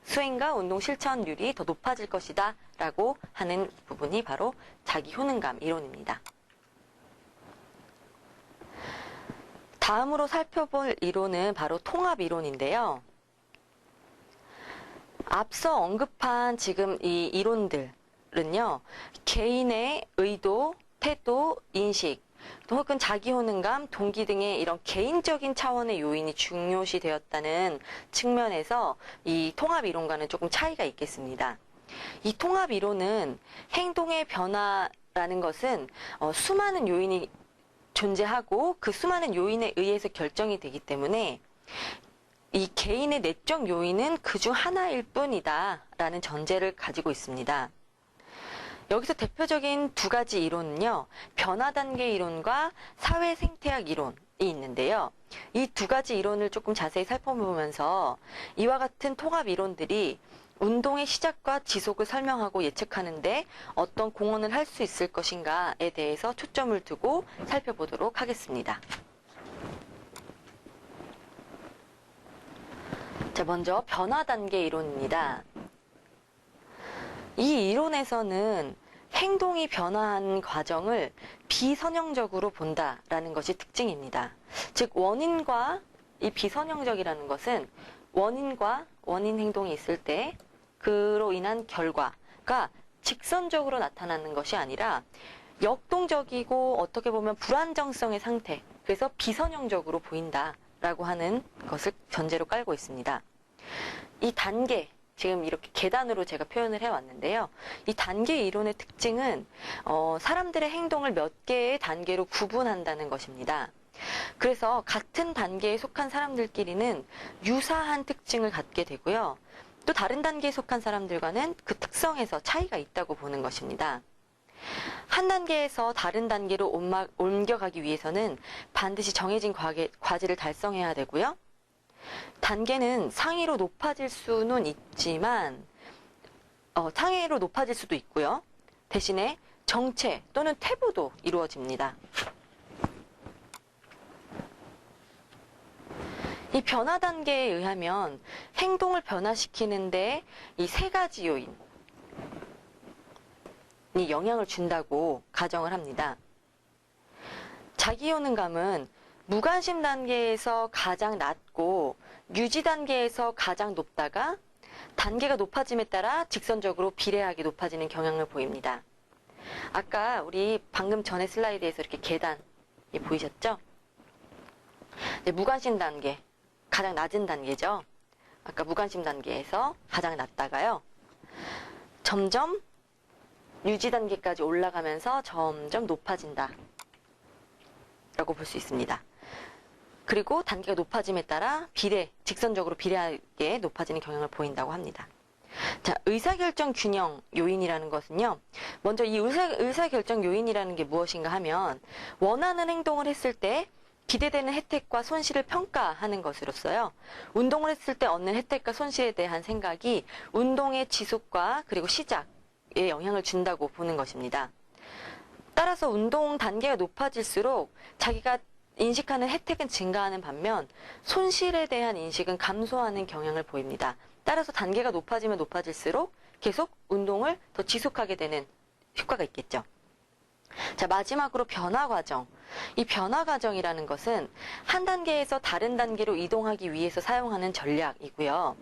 수행과 운동 실천률이 더 높아질 것이다 라고 하는 부분이 바로 자기 효능감 이론입니다. 다음으로 살펴볼 이론은 바로 통합 이론인데요. 앞서 언급한 지금 이 이론들은요, 개인의 의도, 태도, 인식, 혹은 자기 효능감, 동기 등의 이런 개인적인 차원의 요인이 중요시 되었다는 측면에서 이 통합 이론과는 조금 차이가 있겠습니다. 이 통합 이론은 행동의 변화라는 것은 수많은 요인이 존재하고 그 수많은 요인에 의해서 결정이 되기 때문에 이 개인의 내적 요인은 그중 하나일 뿐이다 라는 전제를 가지고 있습니다. 여기서 대표적인 두 가지 이론은요, 변화 단계 이론과 사회 생태학 이론이 있는데요. 이 두 가지 이론을 조금 자세히 살펴보면서 이와 같은 통합 이론들이 운동의 시작과 지속을 설명하고 예측하는데 어떤 공헌을 할 수 있을 것인가에 대해서 초점을 두고 살펴보도록 하겠습니다. 자, 먼저 변화 단계 이론입니다. 이 이론에서는 행동이 변화한 과정을 비선형적으로 본다라는 것이 특징입니다. 즉, 원인과 이 비선형적이라는 것은 원인 행동이 있을 때 그로 인한 결과가 직선적으로 나타나는 것이 아니라 역동적이고 어떻게 보면 불안정성의 상태, 그래서 비선형적으로 보인다라고 하는 것을 전제로 깔고 있습니다. 이 단계, 지금 이렇게 계단으로 제가 표현을 해왔는데요. 이 단계 이론의 특징은 사람들의 행동을 몇 개의 단계로 구분한다는 것입니다. 그래서 같은 단계에 속한 사람들끼리는 유사한 특징을 갖게 되고요. 또 다른 단계에 속한 사람들과는 그 특성에서 차이가 있다고 보는 것입니다. 한 단계에서 다른 단계로 옮겨가기 위해서는 반드시 정해진 과제를 달성해야 되고요. 단계는 상위로 높아질 수는 있지만 상위로 높아질 수도 있고요. 대신에 정체 또는 퇴보도 이루어집니다. 이 변화 단계에 의하면 행동을 변화시키는데 이 세 가지 요인이 영향을 준다고 가정을 합니다. 자기 효능감은 무관심 단계에서 가장 낮고 유지 단계에서 가장 높다가 단계가 높아짐에 따라 직선적으로 비례하게 높아지는 경향을 보입니다. 아까 우리 방금 전에 슬라이드에서 이렇게 계단이 보이셨죠? 네, 무관심 단계, 가장 낮은 단계죠. 아까 무관심 단계에서 가장 낮다가요. 점점 유지 단계까지 올라가면서 점점 높아진다 라고 볼 수 있습니다. 그리고 단계가 높아짐에 따라 직선적으로 비례하게 높아지는 경향을 보인다고 합니다. 자, 의사결정 균형 요인이라는 것은요. 먼저 이 의사결정 요인이라는 게 무엇인가 하면 원하는 행동을 했을 때 기대되는 혜택과 손실을 평가하는 것으로서요. 운동을 했을 때 얻는 혜택과 손실에 대한 생각이 운동의 지속과 그리고 시작에 영향을 준다고 보는 것입니다. 따라서 운동 단계가 높아질수록 자기가 인식하는 혜택은 증가하는 반면 손실에 대한 인식은 감소하는 경향을 보입니다. 따라서 단계가 높아지면 높아질수록 계속 운동을 더 지속하게 되는 효과가 있겠죠. 자, 마지막으로 변화 과정. 이 변화 과정이라는 것은 한 단계에서 다른 단계로 이동하기 위해서 사용하는 전략이고요.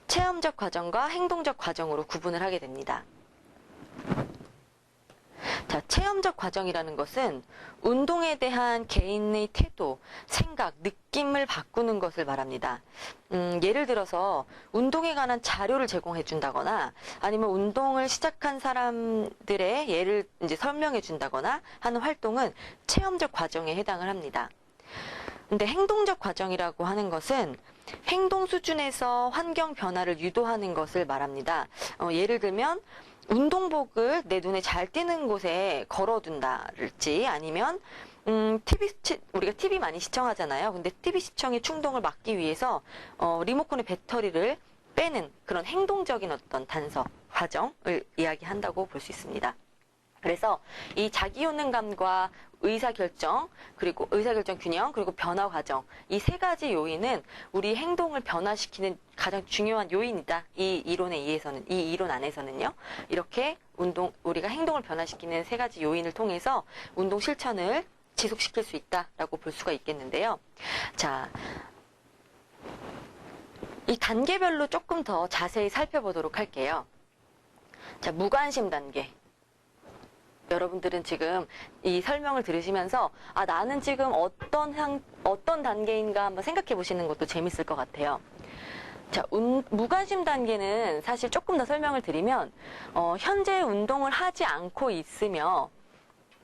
체험적 과정과 행동적 과정으로 구분을 하게 됩니다. 자, 체험적 과정이라는 것은 운동에 대한 개인의 태도, 생각, 느낌을 바꾸는 것을 말합니다. 예를 들어서 운동에 관한 자료를 제공해 준다거나 아니면 운동을 시작한 사람들의 예를 이제 설명해 준다거나 하는 활동은 체험적 과정에 해당을 합니다. 근데 행동적 과정이라고 하는 것은 행동 수준에서 환경 변화를 유도하는 것을 말합니다. 예를 들면 운동복을 내 눈에 잘 띄는 곳에 걸어둔다랄지 아니면 우리가 TV 많이 시청하잖아요. 근데 TV 시청의 충동을 막기 위해서 리모컨의 배터리를 빼는 그런 행동적인 어떤 단서, 과정을 이야기한다고 볼 수 있습니다. 그래서 이 자기효능감과 의사결정, 그리고 의사결정 균형, 그리고 변화 과정, 이 세 가지 요인은 우리 행동을 변화시키는 가장 중요한 요인이다. 이 이론 안에서는요. 이렇게 우리가 행동을 변화시키는 세 가지 요인을 통해서 운동 실천을 지속시킬 수 있다라고 볼 수가 있겠는데요. 자, 이 단계별로 조금 더 자세히 살펴보도록 할게요. 자, 무관심 단계. 여러분들은 지금 이 설명을 들으시면서 나는 지금 어떤 단계인가 한번 생각해 보시는 것도 재밌을 것 같아요. 자, 무관심 단계는 사실 조금 더 설명을 드리면 현재 운동을 하지 않고 있으며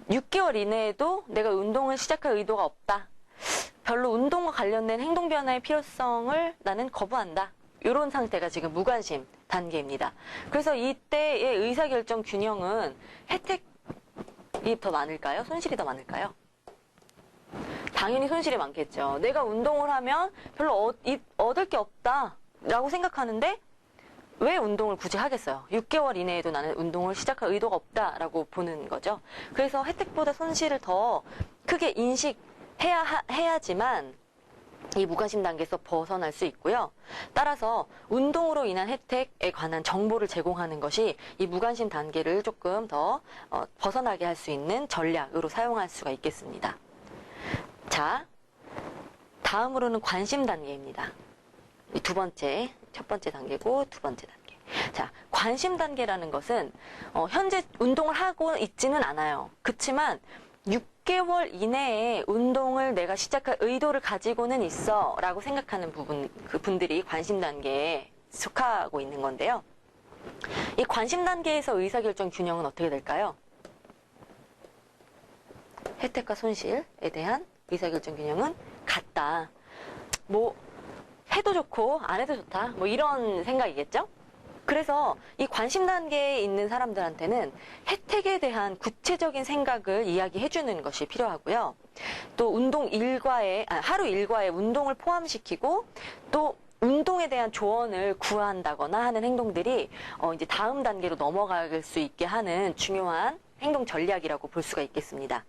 6개월 이내에도 내가 운동을 시작할 의도가 없다. 별로 운동과 관련된 행동 변화의 필요성을 나는 거부한다. 이런 상태가 지금 무관심 단계입니다. 그래서 이때의 의사결정 균형은 혜택이 더 많을까요? 손실이 더 많을까요? 당연히 손실이 많겠죠. 내가 운동을 하면 별로 얻을 게 없다 라고 생각하는데 왜 운동을 굳이 하겠어요? 6개월 이내에도 나는 운동을 시작할 의도가 없다라고 보는 거죠. 그래서 혜택보다 손실을 더 크게 인식해야지만 이 무관심 단계에서 벗어날 수 있고요. 따라서 운동으로 인한 혜택에 관한 정보를 제공하는 것이 이 무관심 단계를 조금 더 벗어나게 할 수 있는 전략으로 사용할 수가 있겠습니다. 자, 다음으로는 관심 단계입니다. 첫 번째 단계고 두 번째 단계. 자, 관심 단계라는 것은 현재 운동을 하고 있지는 않아요. 그렇지만 6개월 이내에 운동을 내가 시작할 의도를 가지고는 있어 라고 생각하는 분들이 관심 단계에 속하고 있는 건데요. 이 관심 단계에서 의사결정 균형은 어떻게 될까요? 혜택과 손실에 대한 의사결정 균형은 같다. 뭐 해도 좋고 안 해도 좋다. 뭐 이런 생각이겠죠? 그래서 이 관심 단계에 있는 사람들한테는 혜택에 대한 구체적인 생각을 이야기해 주는 것이 필요하고요. 또 하루 일과에 운동을 포함시키고 또 운동에 대한 조언을 구한다거나 하는 행동들이 이제 다음 단계로 넘어갈 수 있게 하는 중요한 행동 전략이라고 볼 수가 있겠습니다.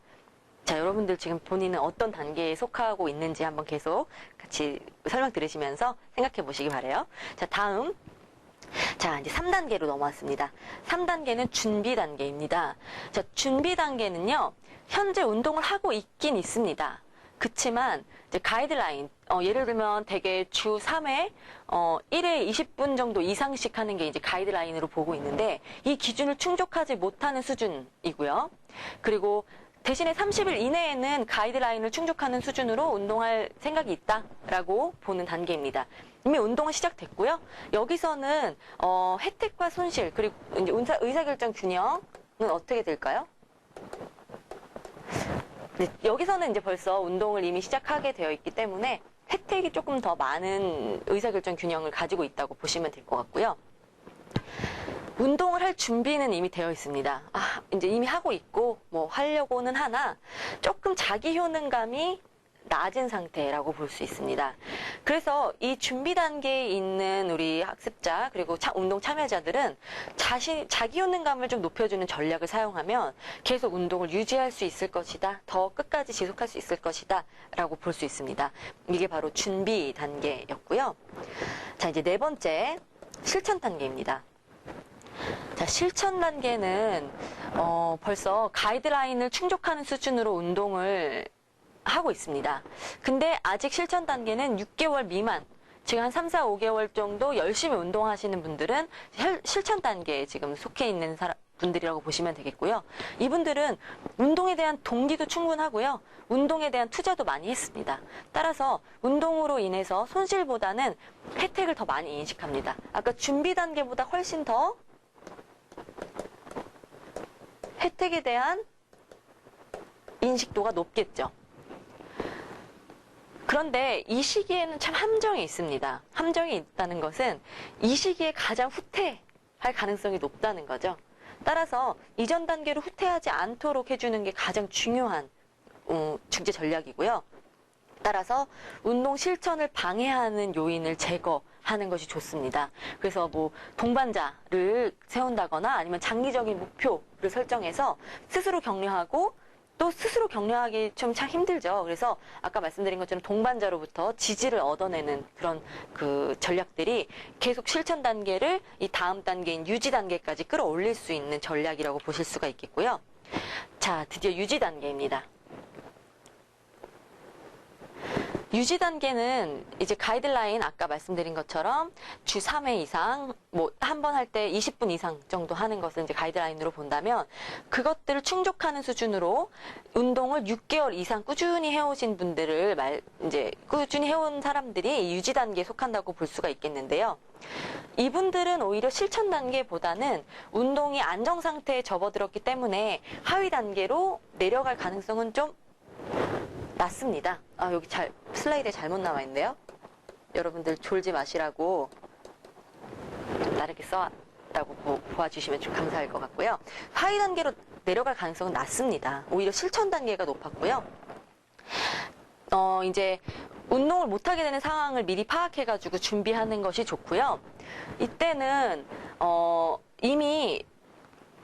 자, 여러분들 지금 본인은 어떤 단계에 속하고 있는지 한번 계속 같이 설명 들으시면서 생각해 보시기 바라요. 자, 다음. 자, 이제 3단계로 넘어왔습니다. 3단계는 준비 단계입니다. 자, 준비 단계는요, 현재 운동을 하고 있긴 있습니다. 그치만, 이제 가이드라인, 예를 들면 되게 주 3회, 1회 20분 정도 이상씩 하는 게 이제 가이드라인으로 보고 있는데, 이 기준을 충족하지 못하는 수준이고요. 그리고 대신에 30일 이내에는 가이드라인을 충족하는 수준으로 운동할 생각이 있다라고 보는 단계입니다. 이미 운동은 시작됐고요. 여기서는 혜택과 손실 그리고 이제 의사결정 균형은 어떻게 될까요? 네, 여기서는 이제 벌써 운동을 이미 시작하게 되어 있기 때문에 혜택이 조금 더 많은 의사결정 균형을 가지고 있다고 보시면 될 것 같고요. 운동을 할 준비는 이미 되어 있습니다. 이제 이미 하고 있고, 뭐, 하려고는 하나, 조금 자기 효능감이 낮은 상태라고 볼 수 있습니다. 그래서 이 준비 단계에 있는 우리 학습자, 그리고 운동 참여자들은 자기 효능감을 좀 높여주는 전략을 사용하면 계속 운동을 유지할 수 있을 것이다. 더 끝까지 지속할 수 있을 것이다. 라고 볼 수 있습니다. 이게 바로 준비 단계였고요. 자, 이제 네 번째, 실천 단계입니다. 자, 실천 단계는 벌써 가이드라인을 충족하는 수준으로 운동을 하고 있습니다. 근데 아직 실천 단계는 6개월 미만, 지금 한 3, 4, 5개월 정도 열심히 운동하시는 분들은 실천 단계에 지금 속해 있는 분들이라고 보시면 되겠고요. 이분들은 운동에 대한 동기도 충분하고요. 운동에 대한 투자도 많이 했습니다. 따라서 운동으로 인해서 손실보다는 혜택을 더 많이 인식합니다. 아까 준비 단계보다 훨씬 더 혜택에 대한 인식도가 높겠죠. 그런데 이 시기에는 참 함정이 있습니다. 함정이 있다는 것은 이 시기에 가장 후퇴할 가능성이 높다는 거죠. 따라서 이전 단계로 후퇴하지 않도록 해주는 게 가장 중요한 중재 전략이고요. 따라서 운동 실천을 방해하는 요인을 제거하는 것이 좋습니다. 그래서 뭐 동반자를 세운다거나 아니면 장기적인 목표를 설정해서 스스로 격려하고, 또 스스로 격려하기 좀 참 힘들죠. 그래서 아까 말씀드린 것처럼 동반자로부터 지지를 얻어내는 그런 그 전략들이 계속 실천 단계를 이 다음 단계인 유지 단계까지 끌어올릴 수 있는 전략이라고 보실 수가 있겠고요. 자, 드디어 유지 단계입니다. 유지 단계는 이제 가이드라인 아까 말씀드린 것처럼 주 3회 이상, 뭐 한 번 할 때 20분 이상 정도 하는 것을 이제 가이드라인으로 본다면, 그것들을 충족하는 수준으로 운동을 6개월 이상 꾸준히 해오신 분들을 이제 꾸준히 해온 사람들이 유지 단계에 속한다고 볼 수가 있겠는데요. 이분들은 오히려 실천 단계보다는 운동이 안정 상태에 접어들었기 때문에 하위 단계로 내려갈 가능성은 좀 낮습니다. 여기 슬라이드에 잘못 나와 있네요. 여러분들 졸지 마시라고 다르게 써왔다고 보아주시면 좀 감사할 것 같고요. 하위 단계로 내려갈 가능성은 낮습니다. 오히려 실천 단계가 높았고요. 이제 운동을 못하게 되는 상황을 미리 파악해가지고 준비하는 것이 좋고요. 이때는 이미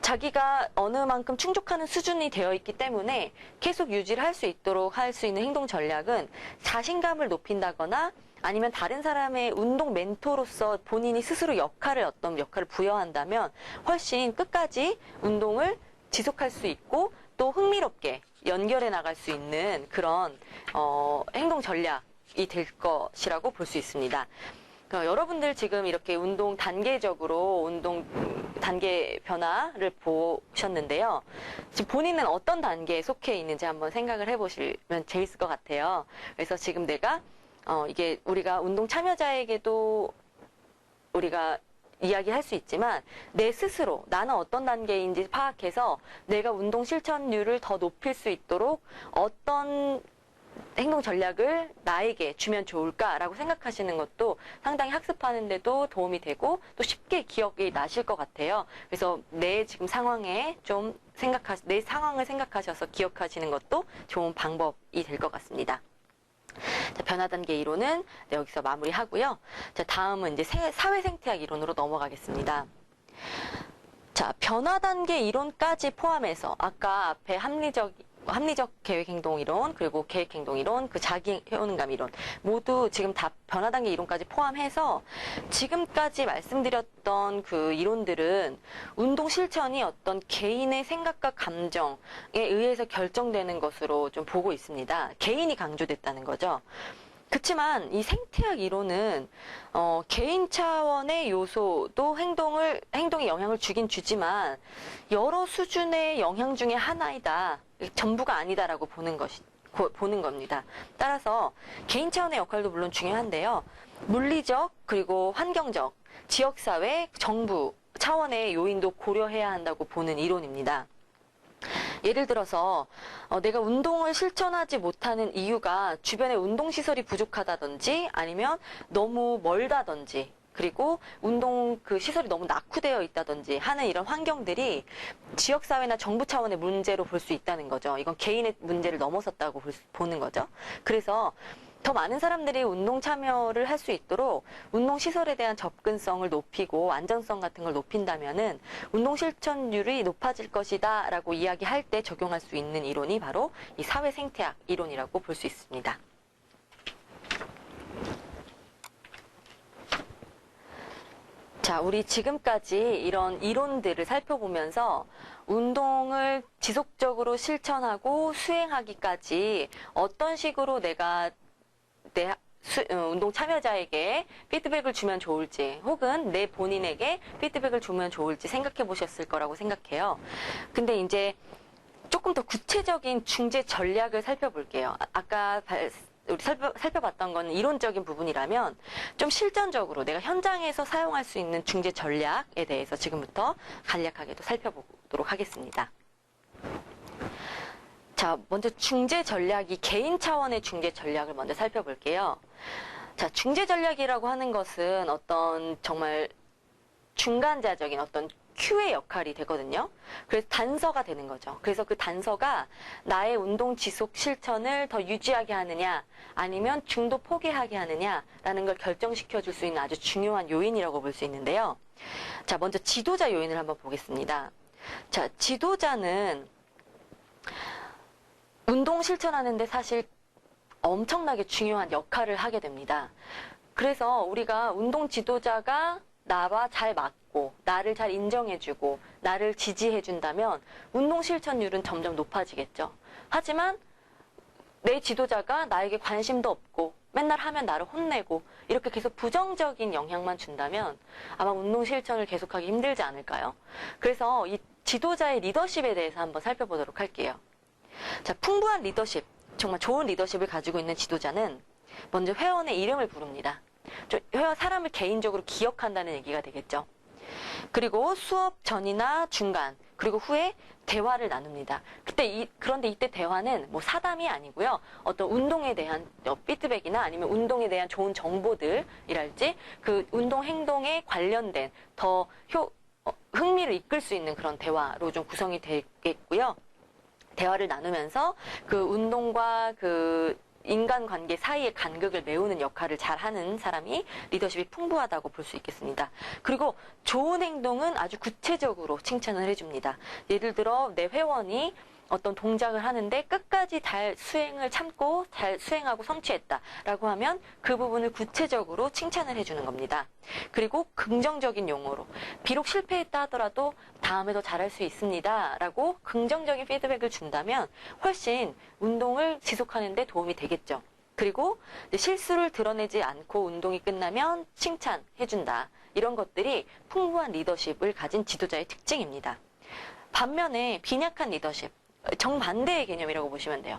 자기가 어느 만큼 충족하는 수준이 되어 있기 때문에 계속 유지를 할 수 있도록 할 수 있는 행동 전략은 자신감을 높인다거나 아니면 다른 사람의 운동 멘토로서 본인이 스스로 어떤 역할을 부여한다면 훨씬 끝까지 운동을 지속할 수 있고 또 흥미롭게 연결해 나갈 수 있는 그런 행동 전략이 될 것이라고 볼 수 있습니다. 여러분들 지금 이렇게 운동 단계적으로 운동 단계 변화를 보셨는데요. 지금 본인은 어떤 단계에 속해 있는지 한번 생각을 해보시면 재밌을 것 같아요. 그래서 지금 내가 이게 우리가 운동 참여자에게도 우리가 이야기할 수 있지만 내 스스로 나는 어떤 단계인지 파악해서 내가 운동 실천율을 더 높일 수 있도록 어떤 행동 전략을 나에게 주면 좋을까라고 생각하시는 것도 상당히 학습하는 데도 도움이 되고 또 쉽게 기억이 나실 것 같아요. 그래서 내 지금 상황에 좀 내 상황을 생각하셔서 기억하시는 것도 좋은 방법이 될 것 같습니다. 자, 변화 단계 이론은 여기서 마무리하고요. 자, 다음은 이제 사회 생태학 이론으로 넘어가겠습니다. 자, 변화 단계 이론까지 포함해서 아까 앞에 합리적 계획행동 이론, 그리고 계획행동 이론, 그 자기 효능감 이론 모두 지금 다 변화 단계 이론까지 포함해서 지금까지 말씀드렸던 그 이론들은 운동 실천이 어떤 개인의 생각과 감정에 의해서 결정되는 것으로 좀 보고 있습니다. 개인이 강조됐다는 거죠. 그렇지만 이 생태학 이론은 개인 차원의 요소도 행동에 영향을 주긴 주지만 여러 수준의 영향 중에 하나이다. 전부가 아니다라고 보는 겁니다. 따라서 개인 차원의 역할도 물론 중요한데요. 물리적 그리고 환경적, 지역사회, 정부 차원의 요인도 고려해야 한다고 보는 이론입니다. 예를 들어서 내가 운동을 실천하지 못하는 이유가 주변에 운동시설이 부족하다든지 아니면 너무 멀다든지 그리고 운동 그 시설이 너무 낙후되어 있다든지 하는 이런 환경들이 지역사회나 정부 차원의 문제로 볼 수 있다는 거죠. 이건 개인의 문제를 넘어섰다고 보는 거죠. 그래서 더 많은 사람들이 운동 참여를 할 수 있도록 운동 시설에 대한 접근성을 높이고 안전성 같은 걸 높인다면은 운동 실천율이 높아질 것이다 라고 이야기할 때 적용할 수 있는 이론이 바로 이 사회 생태학 이론이라고 볼 수 있습니다. 자, 우리 지금까지 이런 이론들을 살펴보면서 운동을 지속적으로 실천하고 수행하기까지 어떤 식으로 내가 운동 참여자에게 피드백을 주면 좋을지 혹은 내 본인에게 피드백을 주면 좋을지 생각해 보셨을 거라고 생각해요. 근데 이제 조금 더 구체적인 중재 전략을 살펴볼게요. 아까 우리 살펴봤던 건 이론적인 부분이라면 좀 실전적으로 내가 현장에서 사용할 수 있는 중재 전략에 대해서 지금부터 간략하게도 살펴보도록 하겠습니다. 자, 먼저 중재 전략이 개인 차원의 중재 전략을 먼저 살펴볼게요. 자, 중재 전략이라고 하는 것은 어떤 정말 중간자적인 어떤 큐의 역할이 되거든요. 그래서 단서가 되는 거죠. 그래서 그 단서가 나의 운동 지속 실천을 더 유지하게 하느냐 아니면 중도 포기하게 하느냐라는 걸 결정시켜 줄 수 있는 아주 중요한 요인이라고 볼 수 있는데요. 자, 먼저 지도자 요인을 한번 보겠습니다. 자, 지도자는 운동 실천하는데 사실 엄청나게 중요한 역할을 하게 됩니다. 그래서 우리가 운동 지도자가 나와 잘 맞고 나를 잘 인정해주고 나를 지지해준다면 운동 실천율은 점점 높아지겠죠. 하지만 내 지도자가 나에게 관심도 없고 맨날 하면 나를 혼내고 이렇게 계속 부정적인 영향만 준다면 아마 운동 실천을 계속하기 힘들지 않을까요? 그래서 이 지도자의 리더십에 대해서 한번 살펴보도록 할게요. 자, 풍부한 리더십, 정말 좋은 리더십을 가지고 있는 지도자는 먼저 회원의 이름을 부릅니다. 회원 사람을 개인적으로 기억한다는 얘기가 되겠죠. 그리고 수업 전이나 중간 그리고 후에 대화를 나눕니다. 그런데 이때 대화는 뭐 사담이 아니고요. 어떤 운동에 대한 피드백이나 아니면 운동에 대한 좋은 정보들이랄지 그 운동 행동에 관련된 더 흥미를 이끌 수 있는 그런 대화로 좀 구성이 되겠고요. 대화를 나누면서 그 운동과 그 인간관계 사이의 간극을 메우는 역할을 잘하는 사람이 리더십이 풍부하다고 볼 수 있겠습니다. 그리고 좋은 행동은 아주 구체적으로 칭찬을 해줍니다. 예를 들어 내 회원이 어떤 동작을 하는데 끝까지 잘 수행을 참고 잘 수행하고 성취했다라고 하면 그 부분을 구체적으로 칭찬을 해주는 겁니다. 그리고 긍정적인 용어로 비록 실패했다 하더라도 다음에 더 잘할 수 있습니다 라고 긍정적인 피드백을 준다면 훨씬 운동을 지속하는 데 도움이 되겠죠. 그리고 실수를 드러내지 않고 운동이 끝나면 칭찬해준다. 이런 것들이 풍부한 리더십을 가진 지도자의 특징입니다. 반면에 빈약한 리더십, 정반대의 개념이라고 보시면 돼요.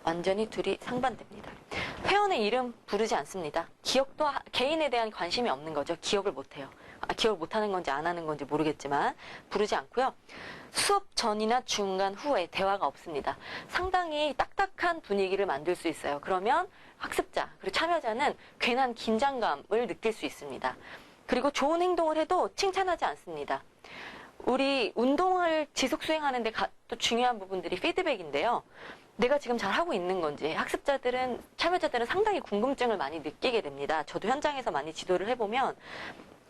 완전히 둘이 상반됩니다. 회원의 이름 부르지 않습니다. 개인에 대한 관심이 없는 거죠. 기억을 못해요. 기억을 못하는 건지 안 하는 건지 모르겠지만 부르지 않고요. 수업 전이나 중간 후에 대화가 없습니다. 상당히 딱딱한 분위기를 만들 수 있어요. 그러면 학습자 그리고 참여자는 괜한 긴장감을 느낄 수 있습니다. 그리고 좋은 행동을 해도 칭찬하지 않습니다. 우리 운동을 지속 수행하는데 또 중요한 부분들이 피드백인데요. 내가 지금 잘하고 있는 건지 참여자들은 상당히 궁금증을 많이 느끼게 됩니다. 저도 현장에서 많이 지도를 해보면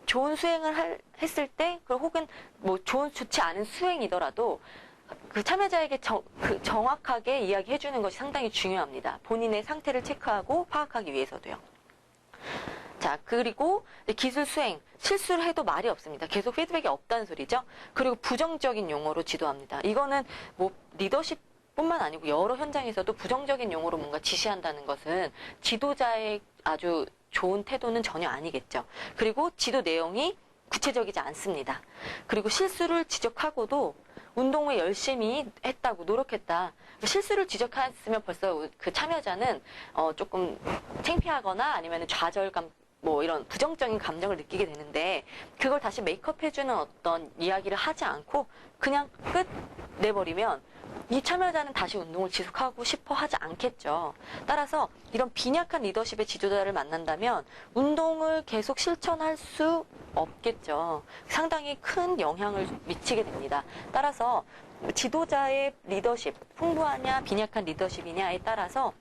좋은 수행을 했을 때 혹은 뭐 좋지 않은 수행이더라도 그 참여자에게 정확하게 이야기해주는 것이 상당히 중요합니다. 본인의 상태를 체크하고 파악하기 위해서도요. 자, 그리고 기술 수행, 실수를 해도 말이 없습니다. 계속 피드백이 없다는 소리죠. 그리고 부정적인 용어로 지도합니다. 이거는 뭐 리더십뿐만 아니고 여러 현장에서도 부정적인 용어로 뭔가 지시한다는 것은 지도자의 아주 좋은 태도는 전혀 아니겠죠. 그리고 지도 내용이 구체적이지 않습니다. 그리고 실수를 지적하고도 운동 후에 열심히 했다고 노력했다. 실수를 지적했으면 벌써 그 참여자는 조금 창피하거나 아니면 좌절감 뭐 이런 부정적인 감정을 느끼게 되는데 그걸 다시 메이크업 해주는 어떤 이야기를 하지 않고 그냥 끝 내버리면 이 참여자는 다시 운동을 지속하고 싶어 하지 않겠죠. 따라서 이런 빈약한 리더십의 지도자를 만난다면 운동을 계속 실천할 수 없겠죠. 상당히 큰 영향을 미치게 됩니다. 따라서 지도자의 리더십, 풍부하냐 빈약한 리더십이냐에 따라서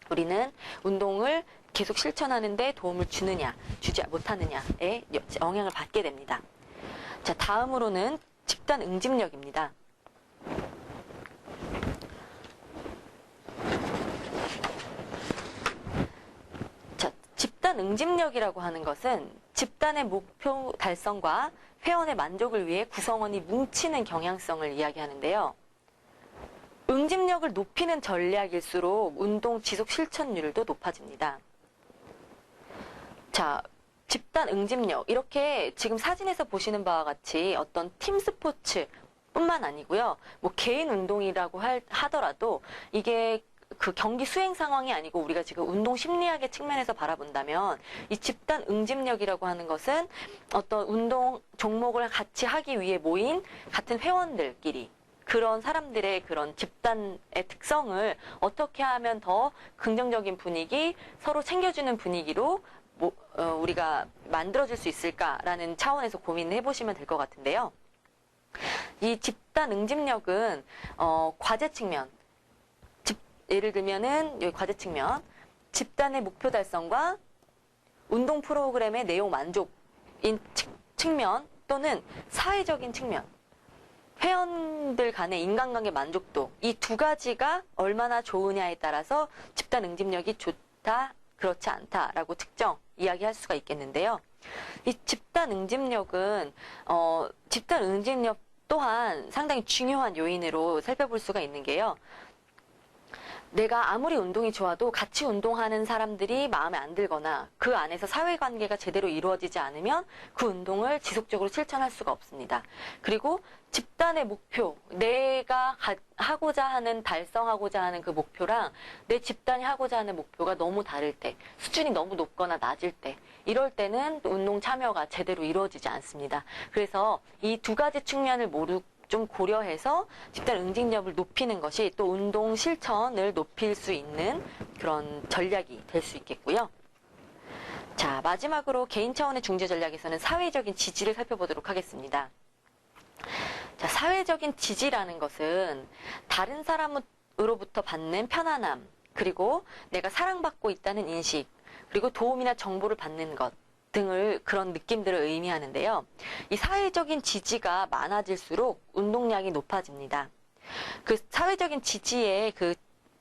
우리는 운동을 계속 실천하는데 도움을 주느냐, 주지 못하느냐에 영향을 받게 됩니다. 자, 다음으로는 집단 응집력입니다. 자, 집단 응집력이라고 하는 것은 집단의 목표 달성과 회원의 만족을 위해 구성원이 뭉치는 경향성을 이야기하는데요. 응집력을 높이는 전략일수록 운동 지속 실천율도 높아집니다. 자, 집단 응집력. 이렇게 지금 사진에서 보시는 바와 같이 어떤 팀 스포츠 뿐만 아니고요. 뭐 개인 운동이라고 하더라도 이게 그 경기 수행 상황이 아니고 우리가 지금 운동 심리학의 측면에서 바라본다면 이 집단 응집력이라고 하는 것은 어떤 운동 종목을 같이 하기 위해 모인 같은 회원들끼리 그런 사람들의 그런 집단의 특성을 어떻게 하면 더 긍정적인 분위기, 서로 챙겨주는 분위기로 우리가 만들어줄 수 있을까라는 차원에서 고민을 해보시면 될 것 같은데요. 이 집단 응집력은 과제 측면, 예를 들면은 여기 과제 측면, 집단의 목표 달성과 운동 프로그램의 내용 만족인 측면 또는 사회적인 측면, 회원들 간의 인간관계 만족도, 이 두 가지가 얼마나 좋으냐에 따라서 집단 응집력이 좋다, 그렇지 않다라고 이야기할 수가 있겠는데요. 이 집단 응집력은 집단 응집력 또한 상당히 중요한 요인으로 살펴볼 수가 있는 게요. 내가 아무리 운동이 좋아도 같이 운동하는 사람들이 마음에 안 들거나 그 안에서 사회관계가 제대로 이루어지지 않으면 그 운동을 지속적으로 실천할 수가 없습니다. 그리고 집단의 목표, 내가 하고자 하는, 달성하고자 하는 그 목표랑 내 집단이 하고자 하는 목표가 너무 다를 때, 수준이 너무 높거나 낮을 때, 이럴 때는 운동 참여가 제대로 이루어지지 않습니다. 그래서 이 두 가지 측면을 모두 좀 고려해서 집단 응집력을 높이는 것이 또 운동 실천을 높일 수 있는 그런 전략이 될 수 있겠고요. 자, 마지막으로 개인 차원의 중재 전략에서는 사회적인 지지를 살펴보도록 하겠습니다. 자, 사회적인 지지라는 것은 다른 사람으로부터 받는 편안함, 그리고 내가 사랑받고 있다는 인식, 그리고 도움이나 정보를 받는 것 등을 그런 느낌들을 의미하는데요. 이 사회적인 지지가 많아질수록 운동량이 높아집니다. 그 사회적인 지지의 그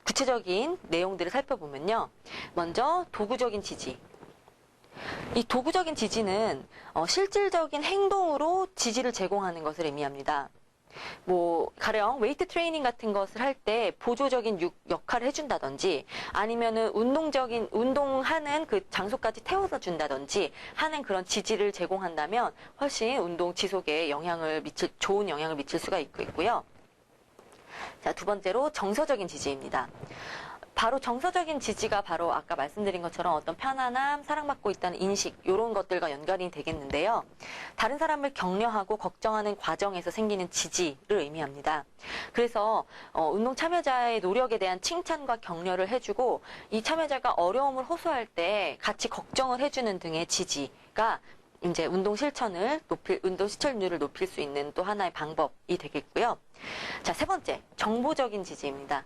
구체적인 내용들을 살펴보면요. 먼저 도구적인 지지. 이 도구적인 지지는 실질적인 행동으로 지지를 제공하는 것을 의미합니다. 뭐 가령 웨이트 트레이닝 같은 것을 할 때 보조적인 역할을 해준다든지 아니면은 운동하는 그 장소까지 태워다 준다든지 하는 그런 지지를 제공한다면 훨씬 운동 지속에 좋은 영향을 미칠 수가 있고요. 자, 두 번째로 정서적인 지지입니다. 바로 정서적인 지지가 바로 아까 말씀드린 것처럼 어떤 편안함, 사랑받고 있다는 인식 이런 것들과 연결이 되겠는데요. 다른 사람을 격려하고 걱정하는 과정에서 생기는 지지를 의미합니다. 그래서 운동 참여자의 노력에 대한 칭찬과 격려를 해주고 이 참여자가 어려움을 호소할 때 같이 걱정을 해주는 등의 지지가 이제 운동 실천율을 높일 수 있는 또 하나의 방법이 되겠고요. 자, 세 번째, 정보적인 지지입니다.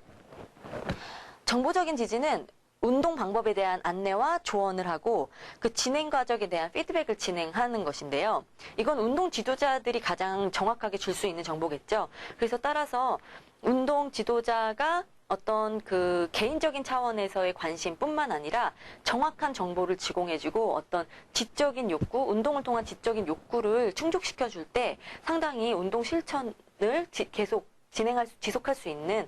정보적인 지지는 운동 방법에 대한 안내와 조언을 하고 그 진행 과정에 대한 피드백을 진행하는 것인데요. 이건 운동 지도자들이 가장 정확하게 줄 수 있는 정보겠죠. 그래서 따라서 운동 지도자가 어떤 그 개인적인 차원에서의 관심뿐만 아니라 정확한 정보를 제공해주고 어떤 지적인 욕구, 운동을 통한 지적인 욕구를 충족시켜 줄 때 상당히 운동 실천을 계속 지속할 수 있는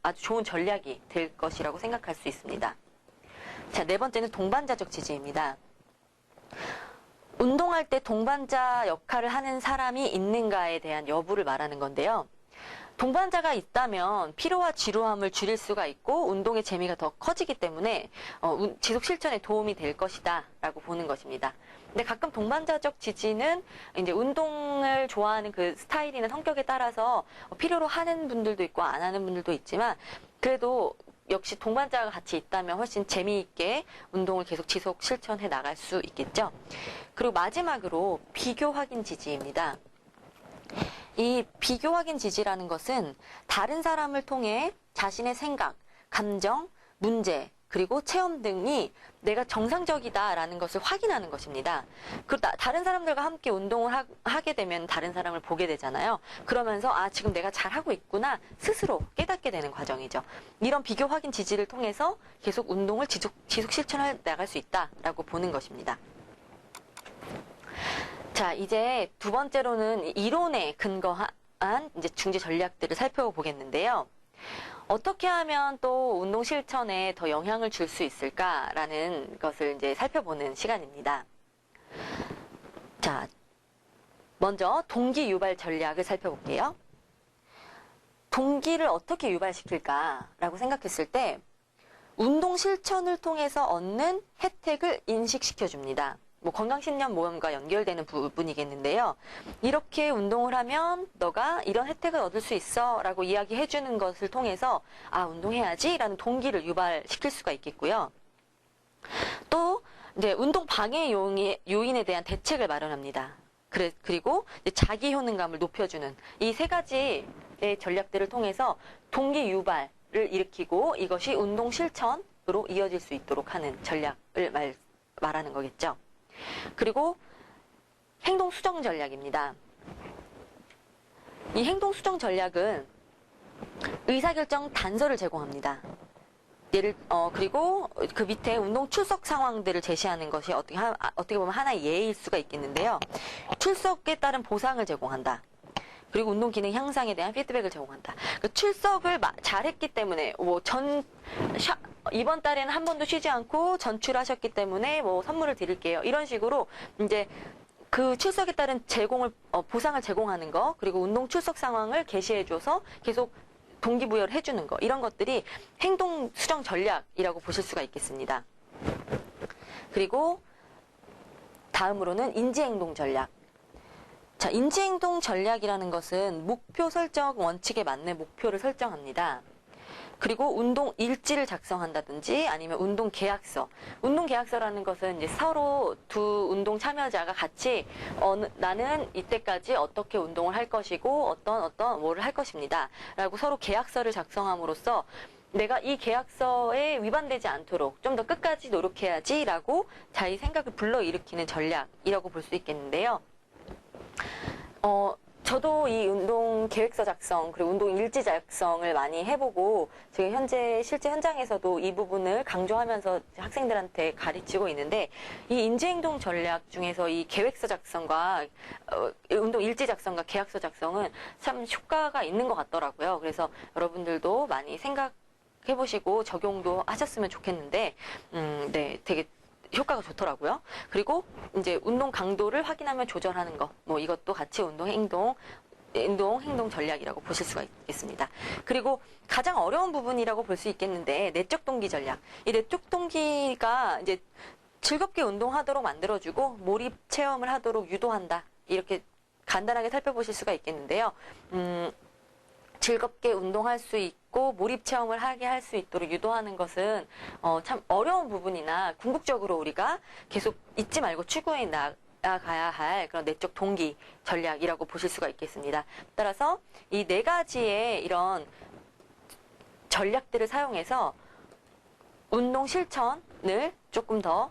아주 좋은 전략이 될 것이라고 생각할 수 있습니다. 자, 네 번째는 동반자적 지지입니다. 운동할 때 동반자 역할을 하는 사람이 있는가에 대한 여부를 말하는 건데요. 동반자가 있다면 피로와 지루함을 줄일 수가 있고 운동의 재미가 더 커지기 때문에 지속 실천에 도움이 될 것이다 라고 보는 것입니다. 근데 가끔 동반자적 지지는 이제 운동을 좋아하는 그 스타일이나 성격에 따라서 필요로 하는 분들도 있고 안 하는 분들도 있지만 그래도 역시 동반자가 같이 있다면 훨씬 재미있게 운동을 계속 지속 실천해 나갈 수 있겠죠. 그리고 마지막으로 비교 확인 지지입니다. 이 비교 확인 지지라는 것은 다른 사람을 통해 자신의 생각, 감정, 문제, 그리고 체험 등이 내가 정상적이다라는 것을 확인하는 것입니다. 다른 사람들과 함께 운동을 하게 되면 다른 사람을 보게 되잖아요. 그러면서 지금 내가 잘하고 있구나 스스로 깨닫게 되는 과정이죠. 이런 비교 확인 지지를 통해서 계속 운동을 지속 실천해 나갈 수 있다라고 보는 것입니다. 자, 이제 두 번째로는 이론에 근거한 이제 중지 전략들을 살펴보겠는데요. 어떻게 하면 또 운동 실천에 더 영향을 줄 수 있을까라는 것을 이제 살펴보는 시간입니다. 자, 먼저 동기 유발 전략을 살펴볼게요. 동기를 어떻게 유발시킬까라고 생각했을 때 운동 실천을 통해서 얻는 혜택을 인식시켜줍니다. 건강신념 모험과 연결되는 부분이겠는데요. 이렇게 운동을 하면 너가 이런 혜택을 얻을 수 있어 라고 이야기해주는 것을 통해서 운동해야지 라는 동기를 유발시킬 수가 있겠고요. 또 이제 운동 방해 요인에 대한 대책을 마련합니다. 그리고 자기 효능감을 높여주는 이 세 가지의 전략들을 통해서 동기 유발을 일으키고 이것이 운동 실천으로 이어질 수 있도록 하는 전략을 말하는 거겠죠. 그리고 행동 수정 전략입니다. 이 행동 수정 전략은 의사결정 단서를 제공합니다. 그리고 그 밑에 운동 출석 상황들을 제시하는 것이 어떻게 보면 하나의 예일 수가 있겠는데요. 출석에 따른 보상을 제공한다. 그리고 운동 기능 향상에 대한 피드백을 제공한다. 출석을 잘했기 때문에 이번 달에는 한 번도 쉬지 않고 전출하셨기 때문에 선물을 드릴게요. 이런 식으로 이제 그 출석에 따른 보상을 제공하는 거, 그리고 운동 출석 상황을 게시해줘서 계속 동기부여를 해주는 거, 이런 것들이 행동 수정 전략이라고 보실 수가 있겠습니다. 그리고 다음으로는 인지행동 전략. 자, 인지행동 전략이라는 것은 목표 설정 원칙에 맞는 목표를 설정합니다. 그리고 운동 일지를 작성한다든지 아니면 운동 계약서. 운동 계약서라는 것은 이제 서로 두 운동 참여자가 같이 나는 이때까지 어떻게 운동을 할 것이고 어떤 뭐를 할 것입니다. 라고 서로 계약서를 작성함으로써 내가 이 계약서에 위반되지 않도록 좀 더 끝까지 노력해야지 라고 자기 생각을 불러일으키는 전략이라고 볼 수 있겠는데요. 저도 이 운동 계획서 작성 그리고 운동 일지 작성을 많이 해보고 지금 실제 현장에서도 이 부분을 강조하면서 학생들한테 가르치고 있는데 이 인지행동 전략 중에서 이 계획서 작성과 운동 일지 작성과 계약서 작성은 참 효과가 있는 것 같더라고요. 그래서 여러분들도 많이 생각해보시고 적용도 하셨으면 좋겠는데 네, 되게 효과가 좋더라고요. 그리고 이제 운동 강도를 확인하며 조절하는 거, 이것도 같이 운동 행동 전략이라고 보실 수가 있겠습니다. 그리고 가장 어려운 부분이라고 볼 수 있겠는데 내적 동기 전략. 이 내적 동기가 이제 즐겁게 운동하도록 만들어주고 몰입 체험을 하도록 유도한다. 이렇게 간단하게 살펴보실 수가 있겠는데요. 즐겁게 운동할 수 있고 몰입 체험을 하게 할 수 있도록 유도하는 것은 참 어려운 부분이나 궁극적으로 우리가 계속 잊지 말고 추구해 나가야 할 그런 내적 동기 전략이라고 보실 수가 있겠습니다. 따라서 이 네 가지의 이런 전략들을 사용해서 운동 실천을 조금 더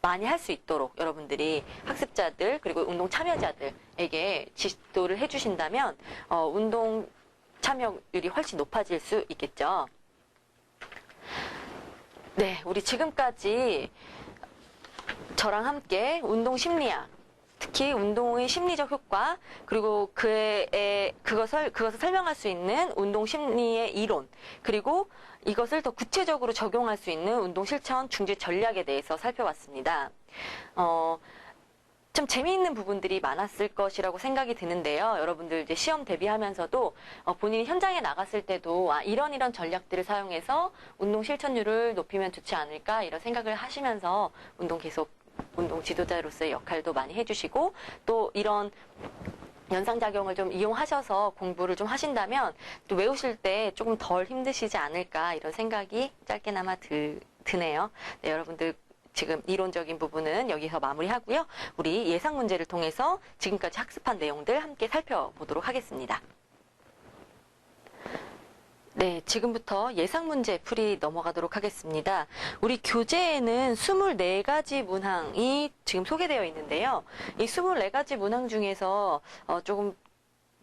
많이 할 수 있도록 여러분들이 학습자들 그리고 운동 참여자들에게 지도를 해주신다면 운동 참여율이 훨씬 높아질 수 있겠죠. 네, 우리 지금까지 저랑 함께 운동 심리학, 특히 운동의 심리적 효과, 그리고 그것을 설명할 수 있는 운동 심리의 이론, 그리고 이것을 더 구체적으로 적용할 수 있는 운동 실천 중지 전략에 대해서 살펴봤습니다. 좀 재미있는 부분들이 많았을 것이라고 생각이 드는데요. 여러분들 이제 시험 대비하면서도 본인이 현장에 나갔을 때도 이런 전략들을 사용해서 운동 실천율을 높이면 좋지 않을까 이런 생각을 하시면서 운동 지도자로서의 역할도 많이 해주시고 또 이런 연상작용을 좀 이용하셔서 공부를 좀 하신다면 또 외우실 때 조금 덜 힘드시지 않을까 이런 생각이 짧게나마 드네요. 네, 여러분들 지금 이론적인 부분은 여기서 마무리하고요. 우리 예상 문제를 통해서 지금까지 학습한 내용들 함께 살펴보도록 하겠습니다. 네, 지금부터 예상 문제 풀이 넘어가도록 하겠습니다. 우리 교재에는 24가지 문항이 지금 소개되어 있는데요. 이 24가지 문항 중에서 조금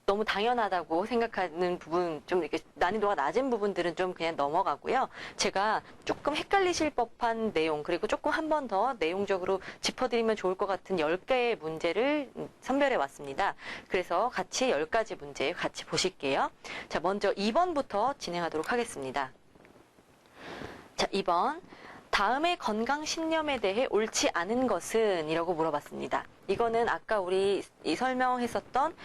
너무 당연하다고 생각하는 부분, 좀 이렇게 난이도가 낮은 부분들은 좀 그냥 넘어가고요. 제가 조금 헷갈리실 법한 내용, 그리고 조금 한 번 더 내용적으로 짚어드리면 좋을 것 같은 10개의 문제를 선별해 왔습니다. 그래서 같이 10가지 문제 같이 보실게요. 자, 먼저 2번부터 진행하도록 하겠습니다. 자, 2번. 다음의 건강신념에 대해 옳지 않은 것은? 이라고 물어봤습니다. 이거는 아까 우리 설명했었던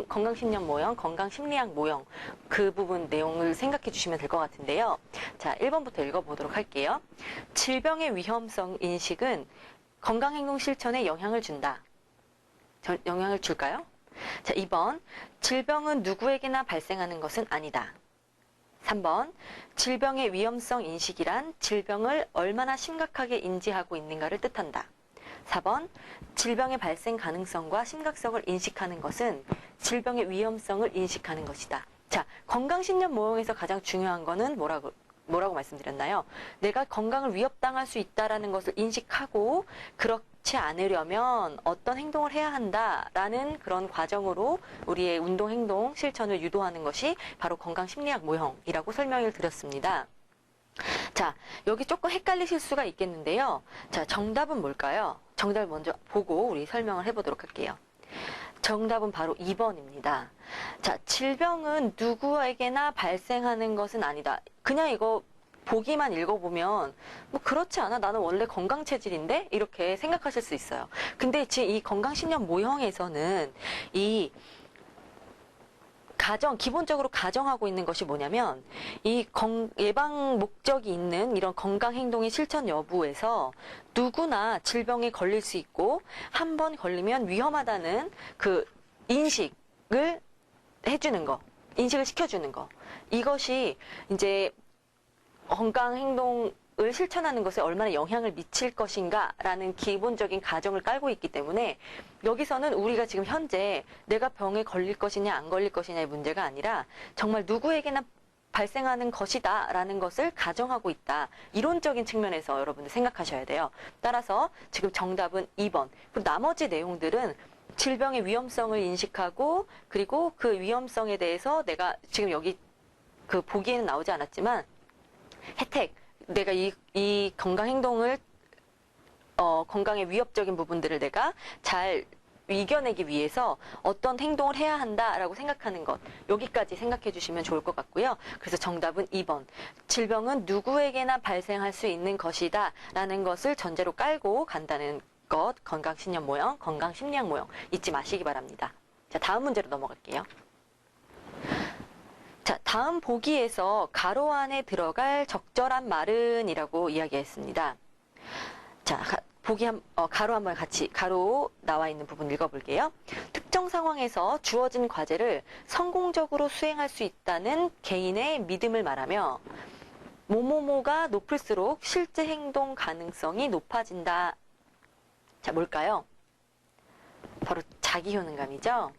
건강신념 모형, 건강심리학 모형 그 부분 내용을 생각해 주시면 될 것 같은데요. 자, 1번부터 읽어보도록 할게요. 질병의 위험성 인식은 건강행동 실천에 영향을 준다. 영향을 줄까요? 자, 2번. 질병은 누구에게나 발생하는 것은 아니다. 3번. 질병의 위험성 인식이란 질병을 얼마나 심각하게 인지하고 있는가를 뜻한다. 4번. 질병의 발생 가능성과 심각성을 인식하는 것은 질병의 위험성을 인식하는 것이다. 자, 건강신념 모형에서 가장 중요한 거는 뭐라고 말씀드렸나요? 내가 건강을 위협당할 수 있다라는 것을 인식하고 그렇지 않으려면 어떤 행동을 해야 한다라는 그런 과정으로 우리의 운동 행동 실천을 유도하는 것이 바로 건강심리학 모형이라고 설명을 드렸습니다. 자, 여기 조금 헷갈리실 수가 있겠는데요. 자, 정답은 뭘까요? 정답을 먼저 보고 우리 설명을 해보도록 할게요. 정답은 바로 2번입니다. 자, 질병은 누구에게나 발생하는 것은 아니다. 그냥 이거 보기만 읽어보면 뭐 그렇지 않아, 나는 원래 건강 체질인데 이렇게 생각하실 수 있어요. 근데 지금 이 건강신념 모형에서는 이 기본적으로 가정하고 있는 것이 뭐냐면 이 예방 목적이 있는 이런 건강 행동의 실천 여부에서 누구나 질병에 걸릴 수 있고 한 번 걸리면 위험하다는 그 인식을 해주는 거, 인식을 시켜주는 거. 이것이 이제 건강 행동을 실천하는 것에 얼마나 영향을 미칠 것인가라는 기본적인 가정을 깔고 있기 때문에 여기서는 우리가 지금 현재 내가 병에 걸릴 것이냐 안 걸릴 것이냐의 문제가 아니라 정말 누구에게나 발생하는 것이다 라는 것을 가정하고 있다. 이론적인 측면에서 여러분들 생각하셔야 돼요. 따라서 지금 정답은 2번. 그리고 나머지 내용들은 질병의 위험성을 인식하고 그리고 그 위험성에 대해서 내가 지금 여기 그 보기에는 나오지 않았지만 혜택, 내가 이 건강 행동을 건강의 위협적인 부분들을 내가 잘 이겨내기 위해서 어떤 행동을 해야 한다라고 생각하는 것, 여기까지 생각해 주시면 좋을 것 같고요. 그래서 정답은 2번. 질병은 누구에게나 발생할 수 있는 것이다 라는 것을 전제로 깔고 간다는 것, 건강신념 모형, 건강심리학 모형 잊지 마시기 바랍니다. 자, 다음 문제로 넘어갈게요. 자, 다음 보기에서 가로 안에 들어갈 적절한 말은? 이라고 이야기했습니다. 자, 가로 한번 가로 나와 있는 부분 읽어볼게요. 특정 상황에서 주어진 과제를 성공적으로 수행할 수 있다는 개인의 믿음을 말하며 뭐뭐뭐가 높을수록 실제 행동 가능성이 높아진다. 자, 뭘까요? 바로 자기 효능감이죠.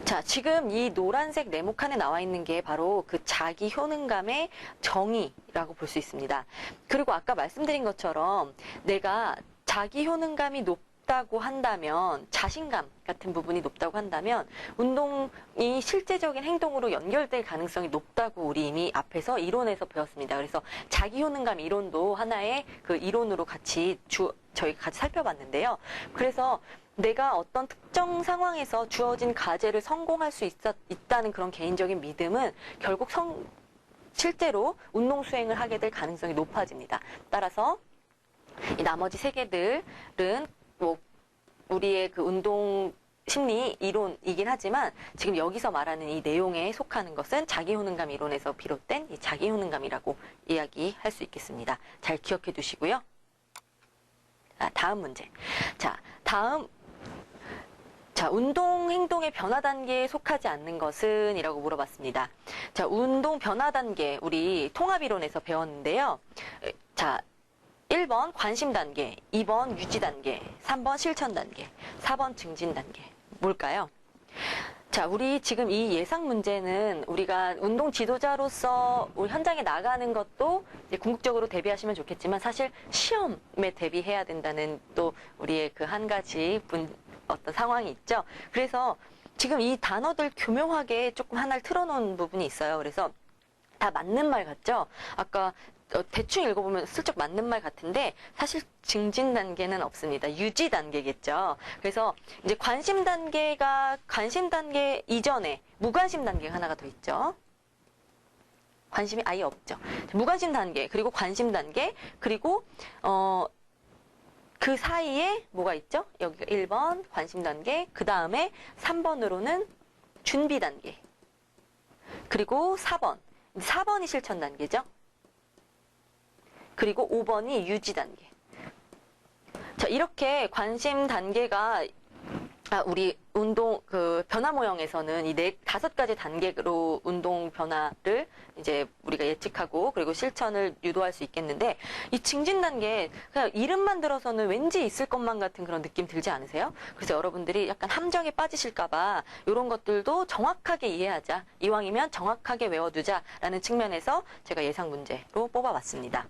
자, 지금 이 노란색 네모칸에 나와 있는 게 바로 그 자기 효능감의 정의라고 볼 수 있습니다. 그리고 아까 말씀드린 것처럼 내가 자기 효능감이 높다고 한다면, 자신감 같은 부분이 높다고 한다면 운동이 실제적인 행동으로 연결될 가능성이 높다고 우리 이미 앞에서 이론에서 배웠습니다. 그래서 자기 효능감 이론도 하나의 그 이론으로 저희가 같이 살펴봤는데요. 그래서 내가 어떤 특정 상황에서 주어진 과제를 성공할 수 있다는 그런 개인적인 믿음은 결국 실제로 운동 수행을 하게 될 가능성이 높아집니다. 따라서 이 나머지 세 개들은 뭐 우리의 그 운동 심리 이론이긴 하지만 지금 여기서 말하는 이 내용에 속하는 것은 자기효능감 이론에서 비롯된 이 자기효능감이라고 이야기할 수 있겠습니다. 잘 기억해 두시고요. 다음 문제. 운동 행동의 변화 단계에 속하지 않는 것은? 이라고 물어봤습니다. 자, 운동 변화 단계, 우리 통합이론에서 배웠는데요. 자, 1번 관심 단계, 2번 유지 단계, 3번 실천 단계, 4번 증진 단계. 뭘까요? 자, 우리 지금 이 예상 문제는 우리가 운동 지도자로서 우리 현장에 나가는 것도 이제 궁극적으로 대비하시면 좋겠지만 사실 시험에 대비해야 된다는 또 우리의 그 한 가지 어떤 상황이 있죠. 그래서 지금 이 단어들 교묘하게 조금 하나를 틀어놓은 부분이 있어요. 그래서 다 맞는 말 같죠? 아까 대충 읽어보면 슬쩍 맞는 말 같은데 사실 증진 단계는 없습니다. 유지 단계겠죠. 그래서 이제 관심 단계 이전에 무관심 단계가 하나가 더 있죠. 관심이 아예 없죠. 무관심 단계, 그리고 관심 단계, 그리고 그 사이에 뭐가 있죠? 여기가 1번 관심 단계, 그 다음에 3번으로는 준비 단계, 그리고 4번이 실천 단계죠. 그리고 5번이 유지 단계. 자, 이렇게 관심 단계가 우리 운동 그 변화 모형에서는 이 5가지 단계로 운동 변화를 이제 우리가 예측하고 그리고 실천을 유도할 수 있겠는데, 이 증진 단계 그냥 이름만 들어서는 왠지 있을 것만 같은 그런 느낌 들지 않으세요? 그래서 여러분들이 약간 함정에 빠지실까봐 이런 것들도 정확하게 이해하자, 이왕이면 정확하게 외워두자라는 측면에서 제가 예상 문제로 뽑아봤습니다.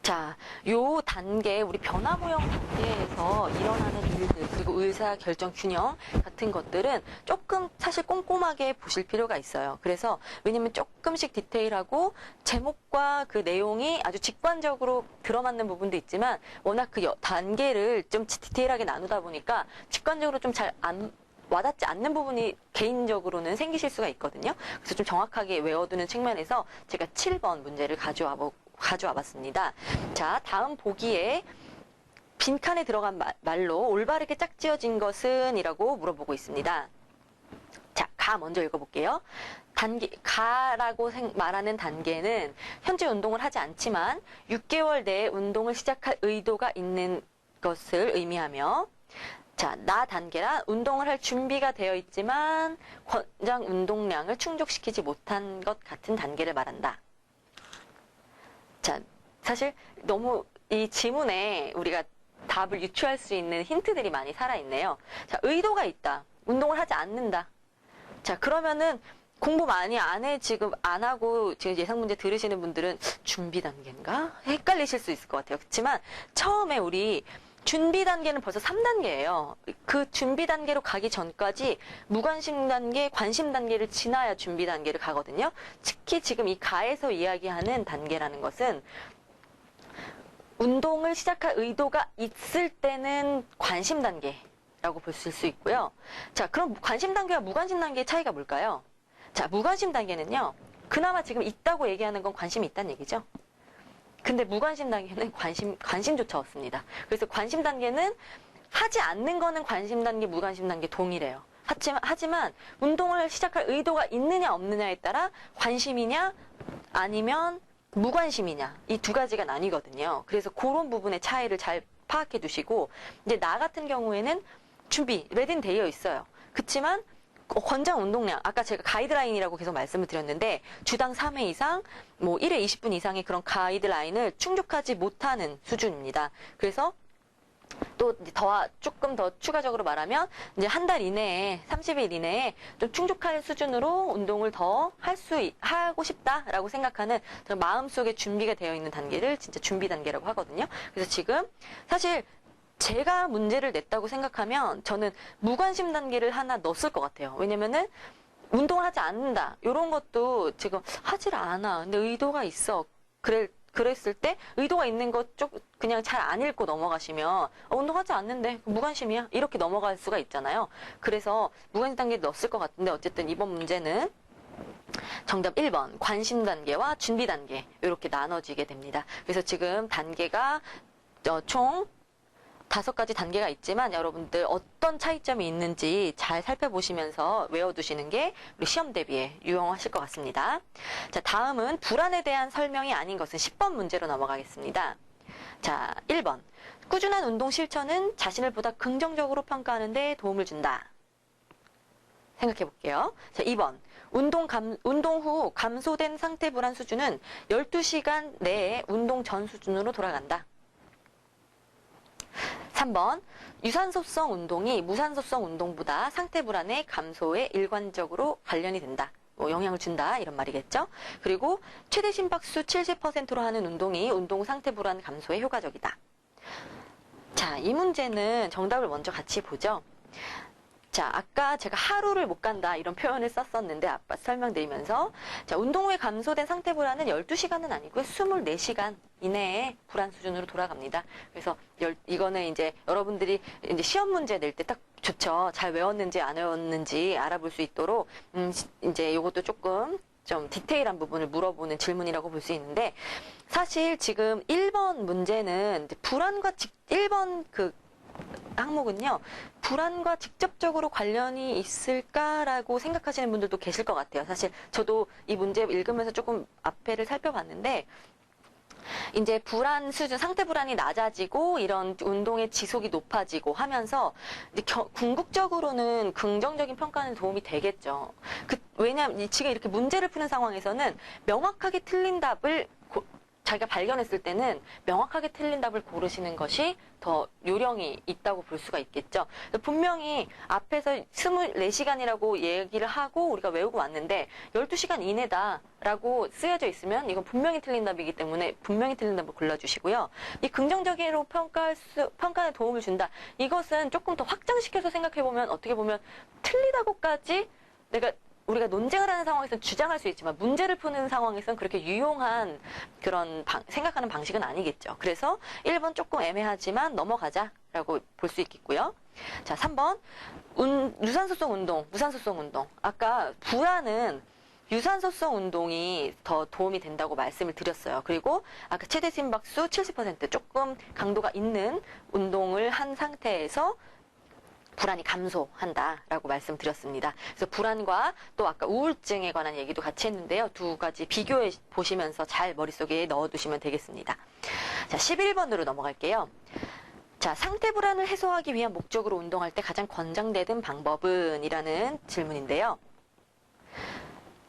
자, 요 단계, 우리 변화 모형 단계에서 일어나는 일들, 그리고 의사 결정 균형 같은 것들은 조금 사실 꼼꼼하게 보실 필요가 있어요. 그래서 왜냐면 조금씩 디테일하고 제목과 그 내용이 아주 직관적으로 들어맞는 부분도 있지만 워낙 그 단계를 좀 디테일하게 나누다 보니까 직관적으로 좀 잘 와닿지 않는 부분이 개인적으로는 생기실 수가 있거든요. 그래서 좀 정확하게 외워두는 측면에서 제가 7번 문제를 가져와 봤습니다. 자, 다음 보기에 빈칸에 들어간 말로 올바르게 짝지어진 것은? 이라고 물어보고 있습니다. 자, 가 먼저 읽어볼게요. 가라고 말하는 단계는 현재 운동을 하지 않지만 6개월 내에 운동을 시작할 의도가 있는 것을 의미하며, 자, 나 단계라 운동을 할 준비가 되어 있지만 권장 운동량을 충족시키지 못한 것 같은 단계를 말한다. 자, 사실 너무 이 지문에 우리가 답을 유추할 수 있는 힌트들이 많이 살아있네요. 자, 의도가 있다. 운동을 하지 않는다. 자, 그러면은 공부 많이 지금 안 하고 지금 예상 문제 들으시는 분들은 준비 단계인가? 헷갈리실 수 있을 것 같아요. 그렇지만 처음에 우리 준비 단계는 벌써 3단계예요. 그 준비 단계로 가기 전까지 무관심 단계, 관심 단계를 지나야 준비 단계를 가거든요. 특히 지금 이 가에서 이야기하는 단계라는 것은 운동을 시작할 의도가 있을 때는 관심 단계라고 볼 수 있고요. 자, 그럼 관심 단계와 무관심 단계의 차이가 뭘까요? 자, 무관심 단계는요, 그나마 지금 있다고 얘기하는 건 관심이 있다는 얘기죠. 근데 무관심 단계는 관심조차 없습니다. 그래서 관심 단계는 하지 않는 거는 관심 단계, 무관심 단계 동일해요. 하지만 운동을 시작할 의도가 있느냐 없느냐에 따라 관심이냐 아니면 무관심이냐, 이 두 가지가 나뉘거든요. 그래서 그런 부분의 차이를 잘 파악해 두시고, 이제 나 같은 경우에는 준비, 레디는 되어 있어요. 그치만 권장 운동량, 아까 제가 가이드라인이라고 계속 말씀을 드렸는데 주당 3회 이상, 뭐 1회 20분 이상의 그런 가이드라인을 충족하지 못하는 수준입니다. 그래서 또 조금 더 추가적으로 말하면 이제 한 달 이내에 30일 이내에 좀 충족할 수준으로 운동을 더 하고 싶다라고 생각하는 마음속에 준비가 되어 있는 단계를 진짜 준비 단계라고 하거든요. 그래서 지금 사실 제가 문제를 냈다고 생각하면 저는 무관심 단계를 하나 넣었을 것 같아요. 왜냐면은 운동을 하지 않는다, 이런 것도 지금 하질 않아, 근데 의도가 있어, 그랬을 때 의도가 있는 것 그냥 잘 안 읽고 넘어가시면 운동하지 않는데 무관심이야, 이렇게 넘어갈 수가 있잖아요. 그래서 무관심 단계에 넣었을 것 같은데 어쨌든 이번 문제는 정답 1번 관심 단계와 준비 단계 이렇게 나눠지게 됩니다. 그래서 지금 단계가 총 5가지 단계가 있지만 여러분들 어떤 차이점이 있는지 잘 살펴보시면서 외워두시는 게 우리 시험 대비에 유용하실 것 같습니다. 자, 다음은 불안에 대한 설명이 아닌 것은 10번 문제로 넘어가겠습니다. 자, 1번. 꾸준한 운동 실천은 자신을 보다 긍정적으로 평가하는 데 도움을 준다. 생각해 볼게요. 자, 2번. 운동 후 감소된 상태 불안 수준은 12시간 내에 운동 전 수준으로 돌아간다. 3번. 유산소성 운동이 무산소성 운동보다 상태 불안의 감소에 일관적으로 관련이 된다. 영향을 준다 이런 말이겠죠. 그리고 최대 심박수 70%로 하는 운동이 운동 후 상태 불안 감소에 효과적이다. 자, 이 문제는 정답을 먼저 같이 보죠. 자, 아까 제가 하루를 못 간다 이런 표현을 썼었는데 아빠 설명드리면서 자, 운동 후에 감소된 상태 불안은 12시간은 아니고요. 24시간 이내에 불안 수준으로 돌아갑니다. 그래서 이거는 이제 여러분들이 이제 시험 문제 낼 때 딱 좋죠. 잘 외웠는지 안 외웠는지 알아볼 수 있도록 이제 이것도 조금 좀 디테일한 부분을 물어보는 질문이라고 볼 수 있는데 사실 지금 1번 문제는 불안과 1번 그 항목은요, 불안과 직접적으로 관련이 있을까라고 생각하시는 분들도 계실 것 같아요. 사실 저도 이 문제 읽으면서 조금 앞에를 살펴봤는데, 이제 불안 수준, 상태 불안이 낮아지고 이런 운동의 지속이 높아지고 하면서 이제 궁극적으로는 긍정적인 평가는 도움이 되겠죠. 왜냐하면 지금 이렇게 문제를 푸는 상황에서는 명확하게 틀린 답을 자기가 발견했을 때는 명확하게 틀린 답을 고르시는 것이 더 요령이 있다고 볼 수가 있겠죠. 분명히 앞에서 24시간이라고 얘기를 하고 우리가 외우고 왔는데 12시간 이내다라고 쓰여져 있으면 이건 분명히 틀린 답이기 때문에 분명히 틀린 답을 골라주시고요. 이 긍정적으로 평가에 도움을 준다. 이것은 조금 더 확장시켜서 생각해보면 어떻게 보면 틀리다고까지 우리가 논쟁을 하는 상황에서는 주장할 수 있지만 문제를 푸는 상황에서는 그렇게 유용한 그런 생각하는 방식은 아니겠죠. 그래서 1번 조금 애매하지만 넘어가자라고 볼 수 있겠고요. 자, 3번 유산소성 운동, 무산소성 운동. 아까 불안은 유산소성 운동이 더 도움이 된다고 말씀을 드렸어요. 그리고 아까 최대 심박수 70% 조금 강도가 있는 운동을 한 상태에서 불안이 감소한다라고 말씀드렸습니다. 그래서 불안과 또 아까 우울증에 관한 얘기도 같이 했는데요. 두 가지 비교해 보시면서 잘 머릿속에 넣어두시면 되겠습니다. 자, 11번으로 넘어갈게요. 자, 상태 불안을 해소하기 위한 목적으로 운동할 때 가장 권장되는 방법은? 이라는 질문인데요.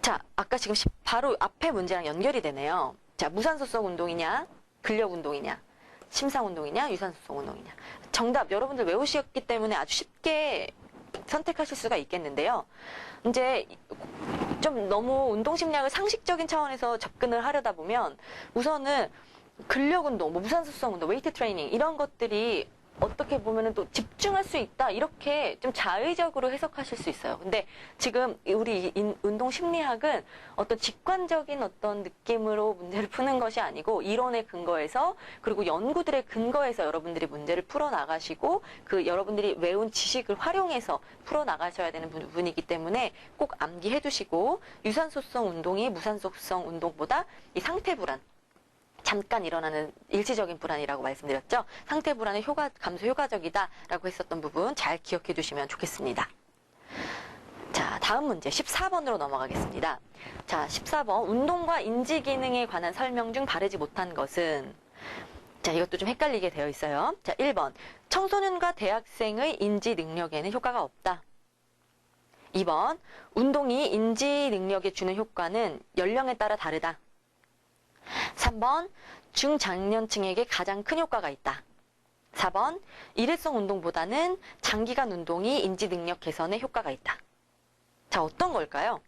자, 아까 지금 바로 앞에 문제랑 연결이 되네요. 자, 무산소성 운동이냐, 근력 운동이냐, 심상 운동이냐, 유산소성 운동이냐. 정답 여러분들 외우셨기 때문에 아주 쉽게 선택하실 수가 있겠는데요. 이제 좀 너무 운동 심리학을 상식적인 차원에서 접근을 하려다 보면 우선은 근력 운동, 무산소성 운동, 웨이트 트레이닝 이런 것들이 어떻게 보면은 또 집중할 수 있다 이렇게 좀 자의적으로 해석하실 수 있어요. 근데 지금 우리 운동 심리학은 어떤 직관적인 어떤 느낌으로 문제를 푸는 것이 아니고 이론의 근거에서 그리고 연구들의 근거에서 여러분들이 문제를 풀어 나가시고 그 여러분들이 외운 지식을 활용해서 풀어 나가셔야 되는 부분이기 때문에 꼭 암기해 두시고 유산소성 운동이 무산소성 운동보다 이 상태 불안 잠깐 일어나는 일시적인 불안이라고 말씀드렸죠. 상태 불안의 감소 효과적이다라고 했었던 부분 잘 기억해 두시면 좋겠습니다. 자, 다음 문제 14번으로 넘어가겠습니다. 자, 14번 운동과 인지 기능에 관한 설명 중 바르지 못한 것은? 자, 이것도 좀 헷갈리게 되어 있어요. 자, 1번 청소년과 대학생의 인지 능력에는 효과가 없다. 2번 운동이 인지 능력에 주는 효과는 연령에 따라 다르다. 3번 중장년층에게 가장 큰 효과가 있다. 4번 일회성 운동보다는 장기간 운동이 인지 능력 개선에 효과가 있다. 자, 어떤 걸까요?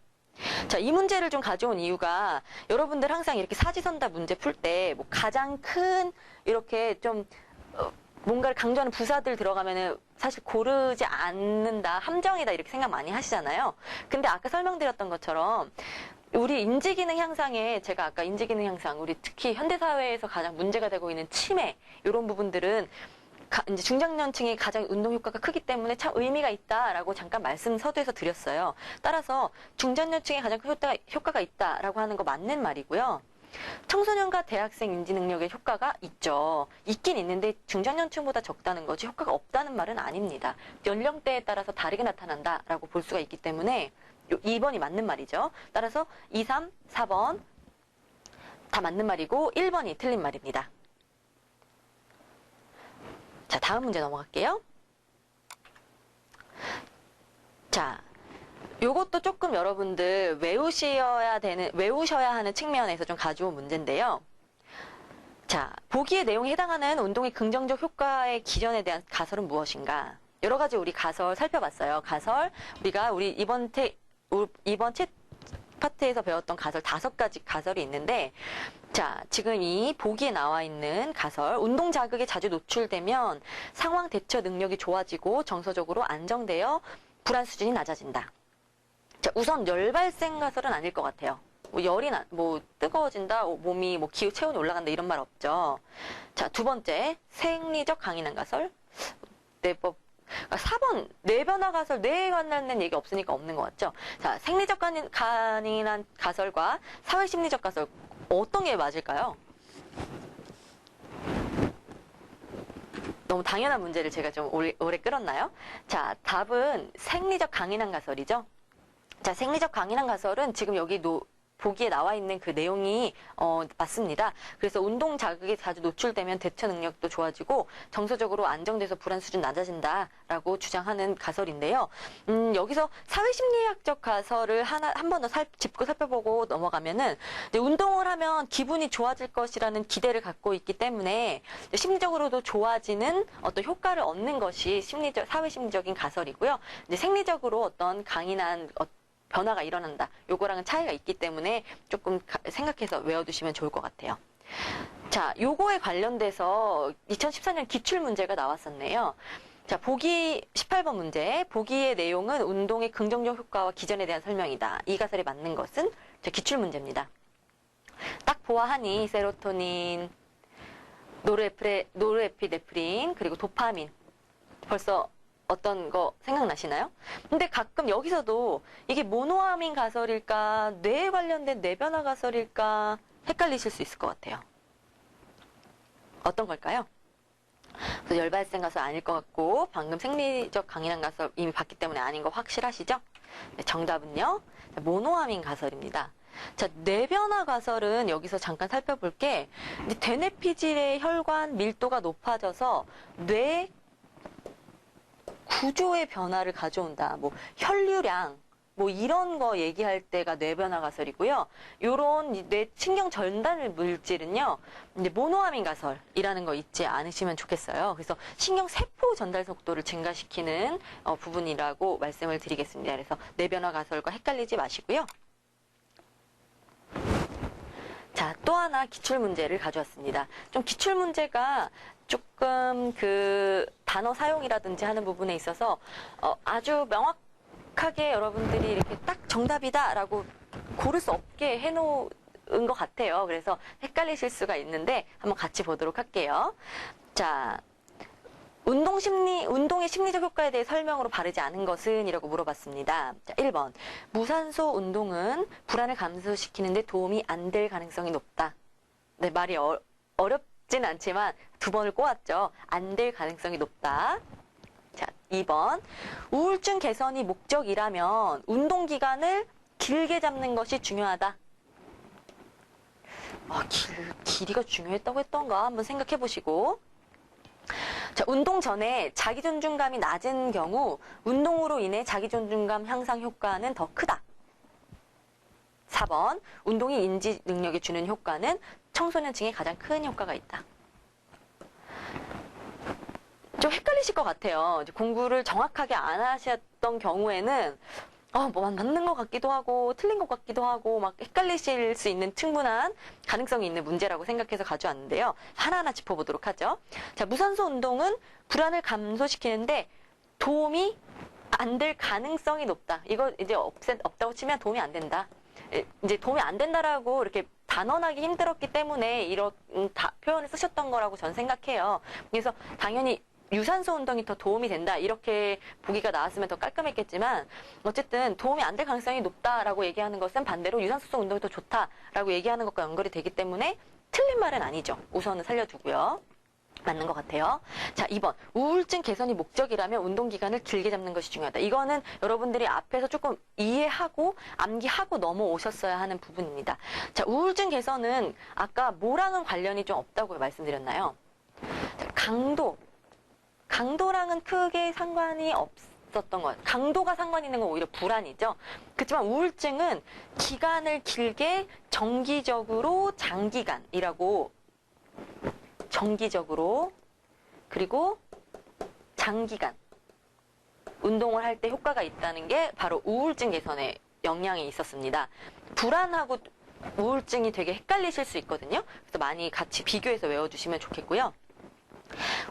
자, 이 문제를 좀 가져온 이유가 여러분들 항상 이렇게 사지선다 문제 풀 때 뭐 가장 큰 이렇게 좀 뭔가를 강조하는 부사들 들어가면은 사실 고르지 않는다, 함정이다 이렇게 생각 많이 하시잖아요. 근데 아까 설명드렸던 것처럼 우리 인지기능 향상에 제가 아까 인지기능 향상 우리 특히 현대사회에서 가장 문제가 되고 있는 치매 이런 부분들은 이제 중장년층이 가장 운동 효과가 크기 때문에 참 의미가 있다라고 잠깐 말씀 서두에서 드렸어요. 따라서 중장년층에 가장 큰 효과가 있다라고 하는 거 맞는 말이고요. 청소년과 대학생 인지 능력에 효과가 있죠. 있긴 있는데 중장년층보다 적다는 거지 효과가 없다는 말은 아닙니다. 연령대에 따라서 다르게 나타난다라고 볼 수가 있기 때문에 2번이 맞는 말이죠. 따라서 2, 3, 4번 다 맞는 말이고 1번이 틀린 말입니다. 자, 다음 문제 넘어갈게요. 자, 요것도 조금 여러분들 외우셔야 하는 측면에서 좀 가져온 문제인데요. 자, 보기의 내용에 해당하는 운동의 긍정적 효과의 기전에 대한 가설은 무엇인가? 여러 가지 우리 가설 살펴봤어요. 가설, 우리 이번 챗 파트에서 배웠던 가설 5가지 가설이 있는데, 자, 지금 이 보기에 나와 있는 가설, 운동 자극에 자주 노출되면 상황 대처 능력이 좋아지고 정서적으로 안정되어 불안 수준이 낮아진다. 자, 우선 열 발생 가설은 아닐 것 같아요. 뜨거워진다, 몸이 체온이 올라간다 이런 말 없죠. 자, 두 번째, 생리적 강인한 가설. 4번, 뇌변화 가설, 뇌에 관련된 얘기 없으니까 없는 것 같죠? 자, 생리적 강인한 가설과 사회심리적 가설, 어떤 게 맞을까요? 너무 당연한 문제를 제가 좀 오래 끌었나요? 자, 답은 생리적 강인한 가설이죠? 자, 생리적 강인한 가설은 지금 여기 보기에 나와 있는 그 내용이 맞습니다. 그래서 운동 자극에 자주 노출되면 대처 능력도 좋아지고 정서적으로 안정돼서 불안 수준 낮아진다라고 주장하는 가설인데요. 여기서 사회심리학적 가설을 한 번 더 짚고 살펴보고 넘어가면은 운동을 하면 기분이 좋아질 것이라는 기대를 갖고 있기 때문에 심리적으로도 좋아지는 어떤 효과를 얻는 것이 사회심리적인 가설이고요. 이제 생리적으로 어떤 강인한 변화가 일어난다. 요거랑은 차이가 있기 때문에 조금 생각해서 외워두시면 좋을 것 같아요. 자, 요거에 관련돼서 2014년 기출문제가 나왔었네요. 자, 보기 18번 문제. 보기의 내용은 운동의 긍정적 효과와 기전에 대한 설명이다. 이 가설에 맞는 것은 기출문제입니다. 딱 보아하니 세로토닌, 노르에피네프린, 그리고 도파민. 벌써 어떤 거 생각나시나요? 근데 가끔 여기서도 이게 모노아민 가설일까, 뇌에 관련된 뇌변화 가설일까 헷갈리실 수 있을 것 같아요. 어떤 걸까요? 그래서 열발생 가설 아닐 것 같고 방금 생리적 강인한 가설 이미 봤기 때문에 아닌 거 확실하시죠? 네, 정답은요. 모노아민 가설입니다. 자, 뇌변화 가설은 여기서 잠깐 살펴볼 게 대뇌피질의 혈관 밀도가 높아져서 뇌 구조의 변화를 가져온다. 혈류량, 이런 거 얘기할 때가 뇌변화 가설이고요. 요런 뇌 신경 전달 물질은요, 이제 모노아민 가설이라는 거 잊지 않으시면 좋겠어요. 그래서 신경 세포 전달 속도를 증가시키는 부분이라고 말씀을 드리겠습니다. 그래서 뇌변화 가설과 헷갈리지 마시고요. 자, 또 하나 기출문제를 가져왔습니다. 좀 기출문제가 조금 단어 사용이라든지 하는 부분에 있어서 아주 명확하게 여러분들이 이렇게 딱 정답이다라고 고를 수 없게 해놓은 것 같아요. 그래서 헷갈리실 수가 있는데 한번 같이 보도록 할게요. 자, 운동의 심리적 효과에 대해 설명으로 바르지 않은 것은? 이라고 물어봤습니다. 자, 1번. 무산소 운동은 불안을 감소시키는데 도움이 안 될 가능성이 높다. 네, 말이 어렵진 않지만 두 번을 꼬았죠. 안 될 가능성이 높다. 자, 2번. 우울증 개선이 목적이라면 운동 기간을 길게 잡는 것이 중요하다. 길이가 중요했다고 했던가 한번 생각해 보시고. 자, 운동 전에 자기존중감이 낮은 경우 운동으로 인해 자기존중감 향상 효과는 더 크다. 4번. 운동이 인지 능력에 주는 효과는 청소년층에 가장 큰 효과가 있다. 좀 헷갈리실 것 같아요. 이제 공부를 정확하게 안 하셨던 경우에는 맞는 것 같기도 하고 틀린 것 같기도 하고 막 헷갈리실 수 있는 충분한 가능성이 있는 문제라고 생각해서 가져왔는데요. 하나하나 짚어보도록 하죠. 자, 무산소 운동은 불안을 감소시키는데 도움이 안 될 가능성이 높다. 이거 이제 없다고 치면 도움이 안 된다. 이제 도움이 안 된다라고 이렇게 단언하기 힘들었기 때문에 이런 표현을 쓰셨던 거라고 저는 생각해요. 그래서 당연히 유산소 운동이 더 도움이 된다 이렇게 보기가 나왔으면 더 깔끔했겠지만 어쨌든 도움이 안 될 가능성이 높다라고 얘기하는 것은 반대로 유산소성 운동이 더 좋다라고 얘기하는 것과 연결이 되기 때문에 틀린 말은 아니죠. 우선은 살려두고요. 맞는 것 같아요. 자, 2번. 우울증 개선이 목적이라면 운동 기간을 길게 잡는 것이 중요하다. 이거는 여러분들이 앞에서 조금 이해하고 암기하고 넘어오셨어야 하는 부분입니다. 자, 우울증 개선은 아까 뭐랑은 관련이 좀 없다고 말씀드렸나요? 자, 강도랑은 크게 상관이 없었던 것 같아요. 강도가 상관 있는 건 오히려 불안이죠. 그렇지만 우울증은 기간을 길게 정기적으로 장기간이라고 정기적으로 그리고 장기간 운동을 할 때 효과가 있다는 게 바로 우울증 개선에 영향이 있었습니다. 불안하고 우울증이 되게 헷갈리실 수 있거든요. 그래서 많이 같이 비교해서 외워주시면 좋겠고요.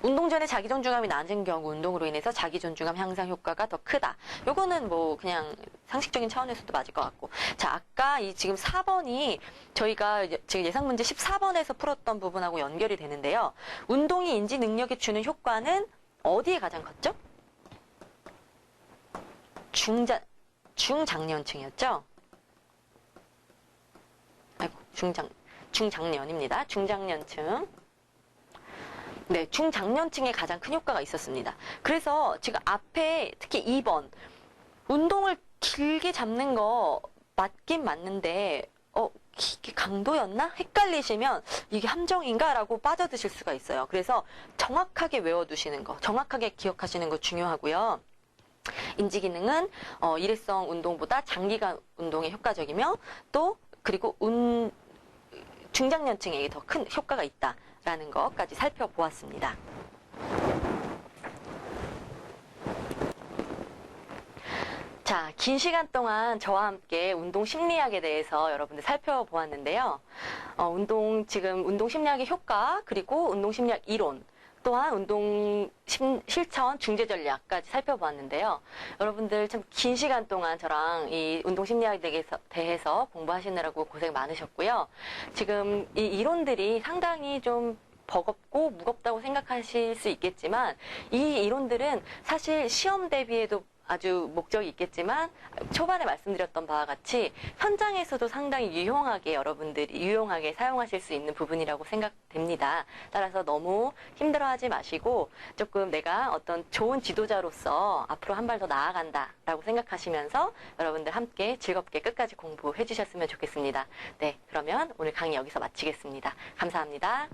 운동 전에 자기 존중감이 낮은 경우 운동으로 인해서 자기 존중감 향상 효과가 더 크다. 요거는 뭐 그냥 상식적인 차원에서도 맞을 것 같고. 자, 아까 이 지금 4번이 저희가 지금 예상 문제 14번에서 풀었던 부분하고 연결이 되는데요. 운동이 인지 능력에 주는 효과는 어디에 가장 컸죠? 중장년층이었죠? 아이고, 중장년입니다. 중장년층. 네, 중장년층에 가장 큰 효과가 있었습니다. 그래서 지금 앞에 특히 2번 운동을 길게 잡는 거 맞긴 맞는데 이게 강도였나? 헷갈리시면 이게 함정인가? 라고 빠져드실 수가 있어요. 그래서 정확하게 외워두시는 거, 정확하게 기억하시는 거 중요하고요. 인지기능은 일회성 운동보다 장기간 운동에 효과적이며 또 그리고 중장년층에게 더 큰 효과가 있다라는 것까지 살펴보았습니다. 자, 긴 시간 동안 저와 함께 운동 심리학에 대해서 여러분들 살펴보았는데요. 지금 운동 심리학의 효과, 그리고 운동 심리학 이론, 또한 운동 실천 중재 전략까지 살펴보았는데요. 여러분들 참 긴 시간 동안 저랑 이 운동 심리학에 대해서 공부하시느라고 고생 많으셨고요. 지금 이 이론들이 상당히 좀 버겁고 무겁다고 생각하실 수 있겠지만 이 이론들은 사실 시험 대비에도 아주 목적이 있겠지만 초반에 말씀드렸던 바와 같이 현장에서도 상당히 유용하게 사용하실 수 있는 부분이라고 생각됩니다. 따라서 너무 힘들어하지 마시고 조금 내가 어떤 좋은 지도자로서 앞으로 한 발 더 나아간다라고 생각하시면서 여러분들 함께 즐겁게 끝까지 공부해 주셨으면 좋겠습니다. 네, 그러면 오늘 강의 여기서 마치겠습니다. 감사합니다.